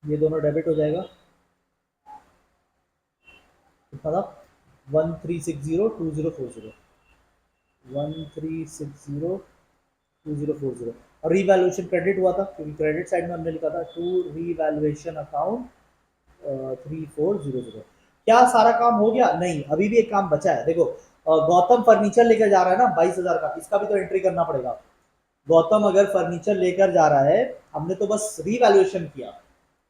ये दोनों डेबिट हो जाएगा। कितना था? 13602040, 13602040। और रीवैल्यूएशन क्रेडिट हुआ था, क्योंकि क्रेडिट साइड में हमने लिखा था टू रीवैल्यूएशन अकाउंट 3400। क्या सारा काम हो गया? नहीं, अभी भी एक काम बचा है। देखो, गौतम फर्नीचर लेकर जा रहा है ना 22,000 का, इसका भी तो एंट्री करना पड़ेगा। गौतम अगर फर्नीचर लेकर जा रहा है, हमने तो बस रीवैल्यूएशन किया,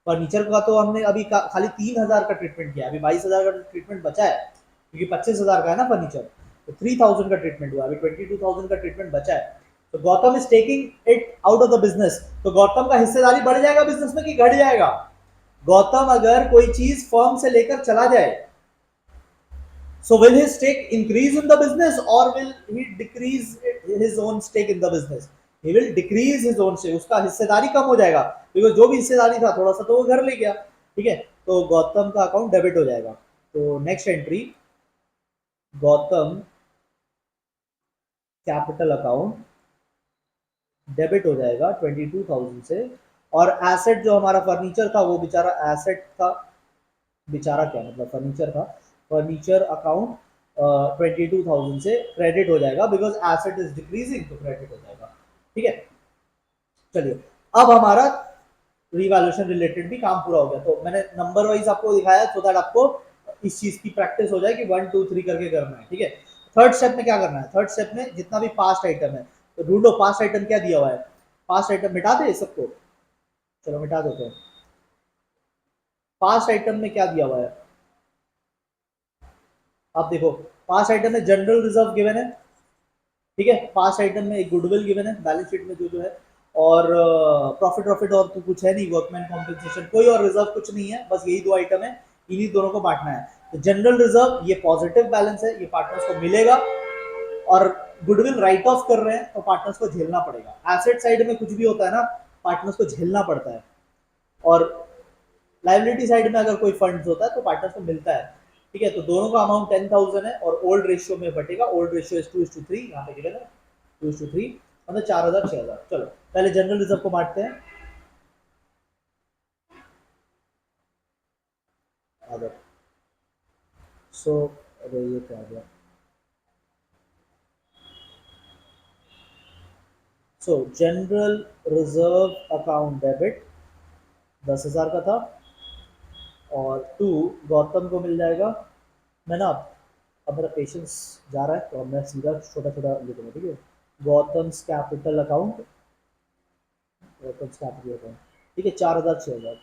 फर्नीचर का तो हमने अभी खाली 3,000 का ट्रीटमेंट किया, अभी 22,000 का ट्रीटमेंट बचा है, क्योंकि 25,000 का है ना फर्नीचर, तो 3,000 का ट्रीटमेंट हुआ, अभी 22,000 का ट्रीटमेंट बचा है। तो Gautam is taking it out of the business, तो गौतम का हिस्सेदारी बढ़ जाएगा बिजनेस में कि घट जाएगा? गौतम अगर कोई चीज फर्म से लेकर चला जाए, so will his stake increase in the business or will he decrease his own stake in the business? He will decrease his own stake, उसका हिस्सेदारी कम हो जाएगा, बिकॉज जो भी हिस्सेदारी था थोड़ा सा तो वो घर ले गया, ठीक है, तो गौतम का अकाउंट डेबिट हो जाएगा। तो next entry, Gautam capital account debit हो जाएगा 22,000 से, और एसेट जो हमारा फर्नीचर था वो बेचारा एसेट था, बेचारा क्या मतलब फर्नीचर था, फर्नीचर अकाउंट 22,000 से क्रेडिट हो जाएगा, बिकॉज एसेट इज डिक्रीजिंग तो क्रेडिट हो जाएगा, ठीक है। चलिए अब हमारा रिवैल्यूएशन रिलेटेड भी काम पूरा हो गया, तो मैंने नंबर वाइज आपको दिखाया सो दैट आपको इस चीज की प्रैक्टिस हो जाए कि 1 2 3 करके करना है, ठीक है। थर्ड स्टेप में क्या करना है, थर्ड स्टेप में जितना भी पास्ट आइटम है तो ढूंढो पास्ट आइटम क्या दिया हुआ है, पास्ट आइटम मिटा दे सबको, चलो मिटा देते हैं। पास्ट आइटम में क्या दिया हुआ है, आप देखो पास्ट आइटम में जनरल रिजर्व गिवन है, ठीक है, पास्ट आइटम में एक गुडविल गिवन है बैलेंस शीट में जो है, और प्रॉफिट प्रॉफिट और तो कुछ है नहीं, वर्कमैन कॉम्पेंसेशन कोई और रिजर्व कुछ नहीं है, बस यही दो आइटम है, इन्हीं दोनों को बांटना है। तो जनरल रिजर्व ये पॉजिटिव बैलेंस है, ये पार्टनर्स को मिलेगा, और गुडविल राइट ऑफ कर रहे हैं तो पार्टनर्स को झेलना पड़ेगा। एसेट साइड में कुछ भी होता है ना पार्टनर्स को झेलना पड़ता है, और लाइबिलिटी साइड में अगर कोई फंड्स होता है तो पार्टनर्स को मिलता है, ठीक है। तो दोनों का अमाउंट 10,000 है और ओल्ड रेशियो में बटेगा, ओल्ड रेशियो इज 2:3, यहाँ पे गिवन है 2:3, मतलब 4,000 6,000। चलो पहले जनरल रिजर्व को बांटते हैं, सो अरे ये क्या आ गया, सो जनरल रिजर्व अकाउंट डेबिट 10,000 का था, और 2 गौतम को मिल जाएगा। मैं ना अब मेरा पेशेंस जा रहा है तो अब मैं सीधा छोटा छोटा लिखूंगा, ठीक है। Gautam's capital account, Gautam's capital account, ठीक है, 4,000 6,000,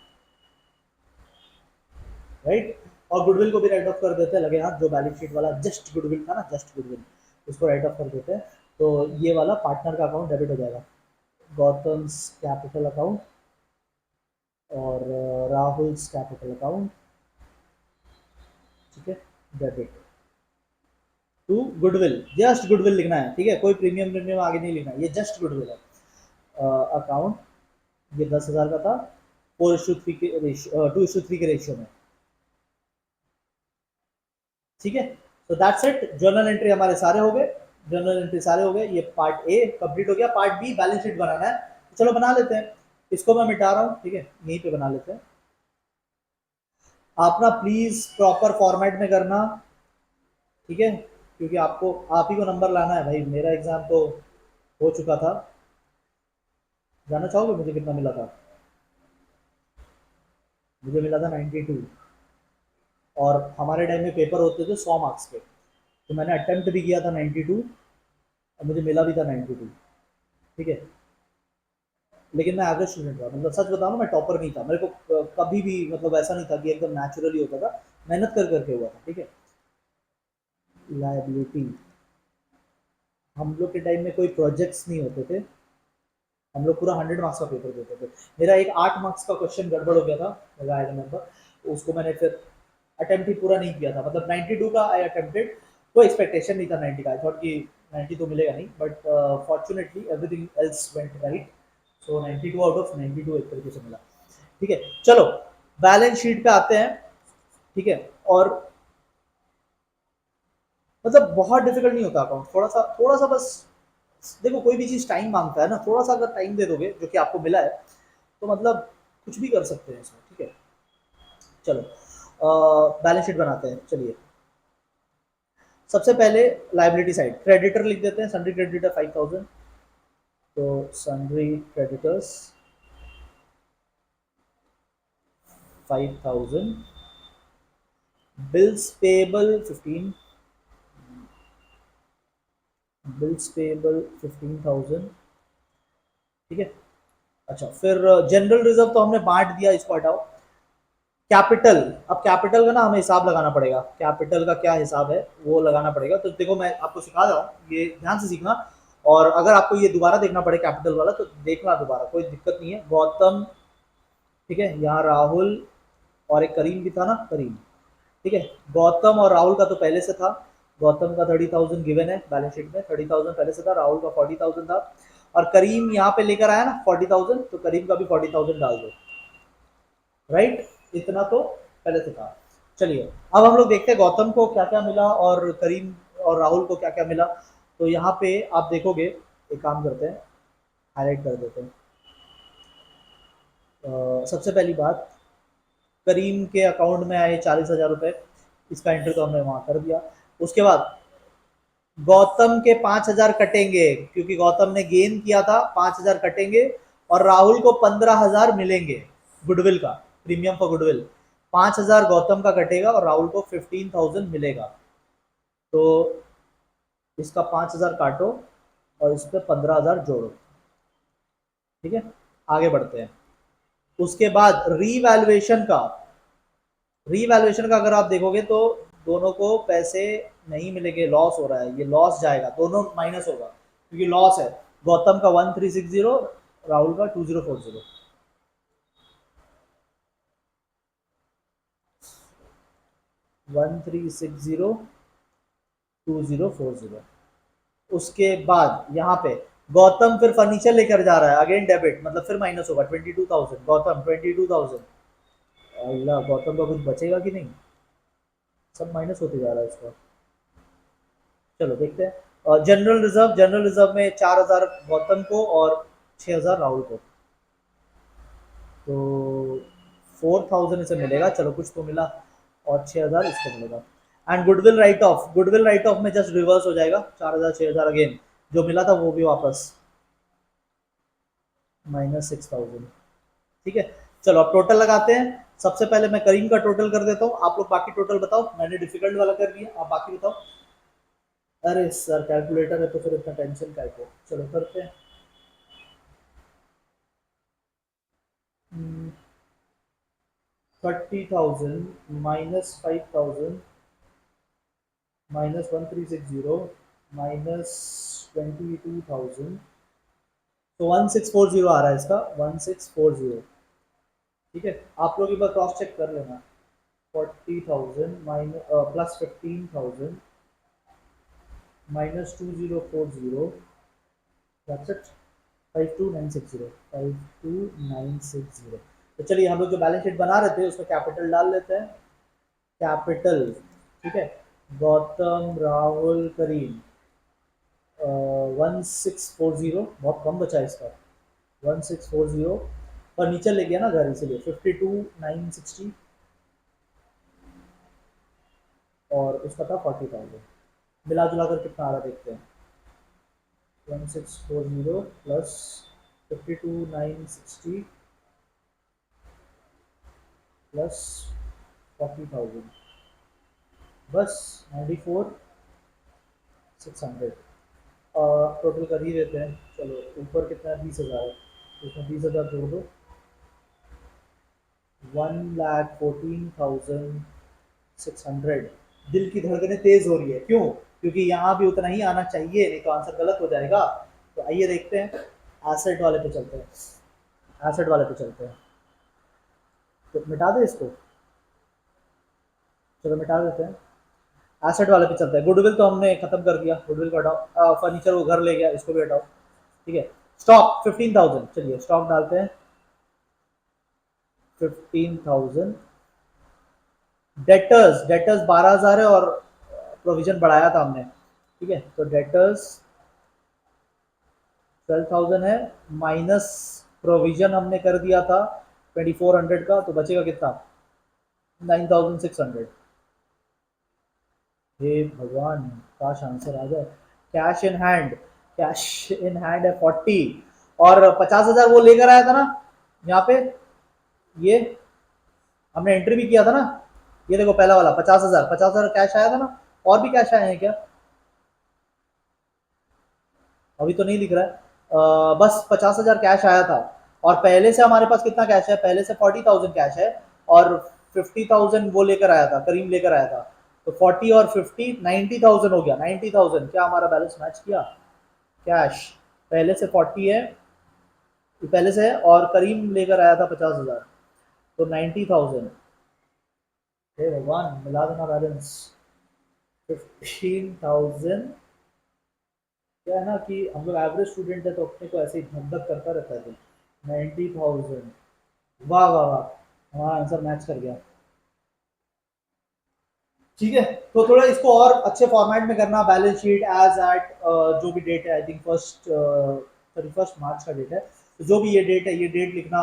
राइट। और गुडविल को भी राइट ऑफ कर देते हैं, लगे हाथ जो बैलेंस शीट वाला जस्ट गुडविल था ना, जस्ट गुडविल उसको राइट ऑफ कर देते हैं, तो ये वाला पार्टनर का अकाउंट डेबिट हो जाएगा, गौतम्स कैपिटल अकाउंट और राहुल्स कैपिटल अकाउंट, ठीक है, debit to goodwill, just goodwill लिखना है, ठीक है, कोई प्रीमियम प्रीमियम आगे नहीं लिखना है, ये जस्ट गुडविल है अकाउंट। ये 10,000 का था, 4:3 के रेशियो 2:3 के रेशियो में, ठीक है। तो दैट्स इट, जर्नल एंट्री हमारे सारे हो गए, जर्नल एंट्री सारे हो गए, ये पार्ट ए कंप्लीट हो गया। पार्ट बी बैलेंस शीट बनाना है, तो चलो बना लेते हैं, इसको मैं मिटा रहा हूँ, ठीक है, यहीं पे बना लेते हैं। आप ना प्लीज प्रॉपर फॉर्मेट में करना, ठीक है, क्योंकि आपको आप ही को नंबर लाना है भाई, मेरा एग्जाम तो हो चुका था। जानना चाहोगे मुझे कितना मिला था? मुझे मिला था 92, और हमारे टाइम में पेपर होते थे 100 मार्क्स के, तो मैंने अटेम्प्ट भी किया था 92 और मुझे मिला भी था 92, ठीक है। लेकिन मैं एवरेज स्टूडेंट था, मतलब सच बताऊँ मैं टॉपर नहीं था, मेरे को कभी भी मतलब ऐसा नहीं था कि एकदम नेचुरली होता था, मेहनत कर करके हुआ था, ठीक है। लाइबिलिटी, हम लोग के टाइम में कोई प्रोजेक्ट्स नहीं होते थे, हम लोग पूरा 100 मार्क्स का पेपर देते थे। मेरा एक 8 मार्क्स का क्वेश्चन गड़बड़ हो गया था, मेरा आई रिमेंबर, उसको मैंने फिर अटेम्प्ट ही पूरा नहीं किया था, मतलब 92 का आई अटेम्प्टेड, कोई एक्सपेक्टेशन नहीं था 90 का, आई थॉट कि 90 तो मिलेगा नहीं, but fortunately everything else went right, so 92 out of 92 एक तरीके से मिला, ठीक है। चलो बैलेंस शीट पे आते हैं, ठीक है, और मतलब बहुत डिफिकल्ट नहीं होता अकाउंट, थोड़ा सा बस देखो, कोई भी चीज टाइम मांगता है ना, थोड़ा सा अगर टाइम दे दोगे जो कि आपको मिला है तो मतलब कुछ भी कर सकते हैं इसमें, ठीक है। चलो बैलेंस शीट बनाते हैं, चलिए सबसे पहले लाइबिलिटी साइड, क्रेडिटर लिख देते हैं, सन्ड्री क्रेडिटर 5,000, तो sundry creditors 5,000, bills payable 15, bills payable 15,000, ठीक है। अच्छा फिर जनरल रिजर्व तो हमने बांट दिया, इसको हटाओ। कैपिटल, अब कैपिटल का ना हमें हिसाब लगाना पड़ेगा, कैपिटल का क्या हिसाब है वो लगाना पड़ेगा, तो देखो मैं आपको सिखा रहा हूँ, ये ध्यान से सीखना, और अगर आपको ये दोबारा देखना पड़े कैपिटल वाला तो देखना दोबारा, कोई दिक्कत नहीं है। गौतम, ठीक है, यहाँ राहुल और एक करीम भी था ना, करीम, ठीक है। गौतम और राहुल का तो पहले से था, गौतम का 30,000 गिवन है बैलेंस शीट में, 30,000 पहले से था, राहुल का 40,000 था, और करीम यहाँ पे लेकर आया ना 40,000, तो करीम का भी 40,000 डाल दो, राइट। इतना तो पहले से था। चलिए अब हम लोग देखते हैं गौतम को क्या क्या मिला और करीम और राहुल को क्या क्या मिला। तो यहाँ पे आप देखोगे, एक काम करते हैं, हाईलाइट कर देते हैं। सबसे पहली बात, करीम के अकाउंट में आए 40,000 रुपये, इसका एंट्री तो हमने वहाँ कर दिया। उसके बाद गौतम के 5,000 कटेंगे, क्योंकि गौतम ने गेन किया था, 5,000 कटेंगे, और राहुल को 15,000 मिलेंगे गुडविल का, प्रीमियम फॉर गुडविल। 5,000 गौतम का कटेगा और राहुल को 15,000 मिलेगा। तो इसका 5,000 काटो और इस पर 15,000 जोड़ो, ठीक है। आगे बढ़ते हैं। उसके बाद रीवैल्यूएशन का अगर आप देखोगे तो दोनों को पैसे नहीं मिलेंगे, लॉस हो रहा है, ये लॉस जाएगा, दोनों माइनस होगा क्योंकि लॉस है। गौतम का 1360, राहुल का 2040। 1360 2040। उसके बाद यहाँ पे गौतम फिर फर्नीचर लेकर जा रहा है, अगेन डेबिट, मतलब फिर माइनस होगा 22,000, गौतम 22,000। अल्लाह, गौतम का कुछ बचेगा कि नहीं, सब माइनस होते जा रहा है इसका। चलो देखते हैं। जनरल रिजर्व में 4,000 गौतम को और 6,000 राहुल को, तो 4,000 इसे मिलेगा, चलो कुछ तो मिला, और 6,000 इसको मिलेगा। एंड गुडविल राइट ऑफ में जस्ट रिवर्स हो जाएगा, 4,000 6,000 अगेन, जो मिला था वो भी वापस -6,000, ठीक है। चलो अब टोटल लगाते हैं। सबसे पहले मैं करीम का टोटल कर देता हूँ, आप लोग बाकी टोटल बताओ, मैंने डिफिकल्ट वाला कर दिया, आप बाकी बताओ। अरे सर कैलकुलेटर है तो फिर इतना टेंशन क्या है, चलो करते हैं। 30,000 -5,000 -1360 -22,000, तो 1640 आ रहा है इसका, 1640, ठीक है। आप लोग एक बार क्रॉस चेक कर लेना। 40,000 प्लस 15,000 -2040, दैट्स इट, 52,960, 52,960। तो चलिए हम लोग जो बैलेंस शीट बना रहे थे उसमें कैपिटल डाल लेते हैं, कैपिटल, ठीक है। गौतम राहुल करीम 1640, बहुत कम बचा है इसका, 1640, फर्नीचर ले गया ना घर इसीलिए 52,960, और उसका था 40,000, मिला जुला कर कितना आ रहा देखते हैं। 1640 प्लस 52,960 प्लस 40,000, बस 94,600 टोटल कर ही देते हैं। चलो ऊपर कितना है, 20,000 है, उसमें 20,000 जोड़ दो, 1,14,600। दिल की धड़कनें तेज हो रही है, क्यों? क्योंकि यहाँ भी उतना ही आना चाहिए, नहीं तो आंसर गलत हो जाएगा। तो आइए देखते हैं, एसेट वाले पे चलते हैं, एसेट वाले पे चलते हैं। तो मिटा दे इसको, चलो मिटा देते हैं, एसेट वाले पे चलते हैं। गुडविल तो हमने खत्म कर दिया, गुडविल को हटाओ, फर्नीचर वो घर ले गया, इसको भी हटाओ, ठीक है। स्टॉक 15,000, चलिए स्टॉक डालते हैं 15,000। डेटर्स 12,000 है और प्रोविजन बढ़ाया था हमने, ठीक है। तो डेटर्स 12,000 है, माइनस प्रोविजन हमने कर दिया था 2,400 का, तो बचेगा कितना, 9,600। हे भगवान, काश आंसर आ जाए। कैश इन हैंड है 40, और 50,000 वो लेकर आया था ना यहाँ पे, ये हमने एंट्री भी किया था ना, ये देखो पहला वाला 50,000, 50,000 कैश आया था ना, और भी कैश आए हैं क्या, अभी तो नहीं दिख रहा है। बस 50,000 कैश आया था, और पहले से हमारे पास कितना कैश है, पहले से 40,000 कैश है, और 50,000 वो लेकर आया था, करीम लेकर आया था, तो 40 और 50 90,000 हो गया, 90,000। क्या हमारा बैलेंस मैच किया? कैश पहले से 40 है, पहले से है, और करीम लेकर आया था 50,000, तो 90,000, हे भगवान मिला देना बैलेंस 15,000। क्या है ना कि हम लोग एवरेज स्टूडेंट है तो अपने को ऐसे ही धक धक करता रहता है। 90,000। वाह वाह वाह, हमारा आंसर मैच कर गया। ठीक है, तो थोड़ा इसको और अच्छे फॉर्मेट में करना, बैलेंस शीट एज एट जो भी डेट है, आई थिंक 31 मार्च का डेट है, तो जो भी ये डेट है ये डेट लिखना,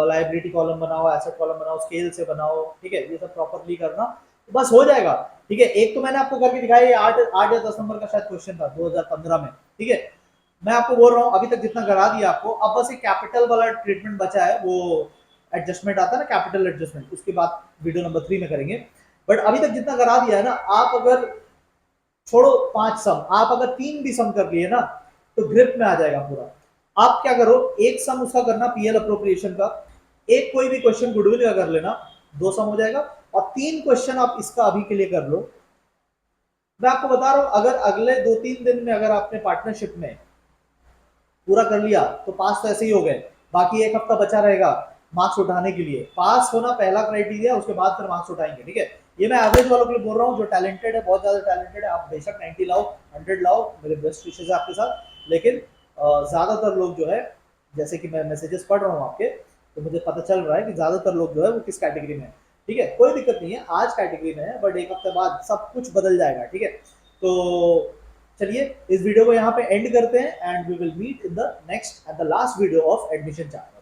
लाइबिलिटी कॉलम बनाओ, एसेट कॉलम बनाओ, स्केल से बनाओ, ठीक है, ये सब प्रॉपरली करना, तो बस हो जाएगा। ठीक है, एक तो मैंने आपको करके दिखाया, ये 8 या 10 नंबर का शायद क्वेश्चन था 2015 में। ठीक है, मैं आपको बोल रहा हूँ अभी तक जितना करा दिया आपको, अब बस एक कैपिटल वाला ट्रीटमेंट बचा है, वो एडजस्टमेंट आता है ना, कैपिटल एडजस्टमेंट, उसके बाद वीडियो नंबर 3 में करेंगे। बट अभी तक जितना करा दिया है ना, आप अगर छोड़ो 5 सम, आप अगर 3 भी सम कर लिए ना तो ग्रिप में आ जाएगा पूरा। आप क्या करो, एक सम उसका करना पीएल अप्रोप्रिएशन का, एक कोई भी क्वेश्चन गुडविल का कर लेना, 2 सम हो जाएगा, और 3 क्वेश्चन आप इसका अभी के लिए कर लो। मैं आपको बता रहा हूं, अगर अगले 2-3 दिन में अगर आपने पार्टनरशिप में पूरा कर लिया तो पास तो ऐसे ही हो गए, बाकी एक हफ्ता बचा रहेगा मार्क्स उठाने के लिए। पास होना पहला क्राइटेरिया, उसके बाद फिर मार्क्स उठाएंगे। ठीक है, ये मैं एवरेज वालों के लिए बोल रहा हूँ, जो टैलेंटेड है, बहुत ज्यादा टैलेंटेड है, आप बेशक 90 लाओ, 100 लाओ, मेरे बेस्ट विशेष है आपके साथ। लेकिन ज्यादातर लोग जो है, जैसे कि मैं मैसेजेस पढ़ रहा हूँ आपके, तो मुझे पता चल रहा है कि ज्यादातर लोग जो है वो किस कैटेगरी में है। ठीक है, कोई दिक्कत नहीं है, आज कैटेगरी में है, बट एक हफ्ते बाद सब कुछ बदल जाएगा। ठीक है, तो चलिए इस वीडियो को यहाँ पे एंड करते हैं, and we will meet in the next and the last video of admission chart.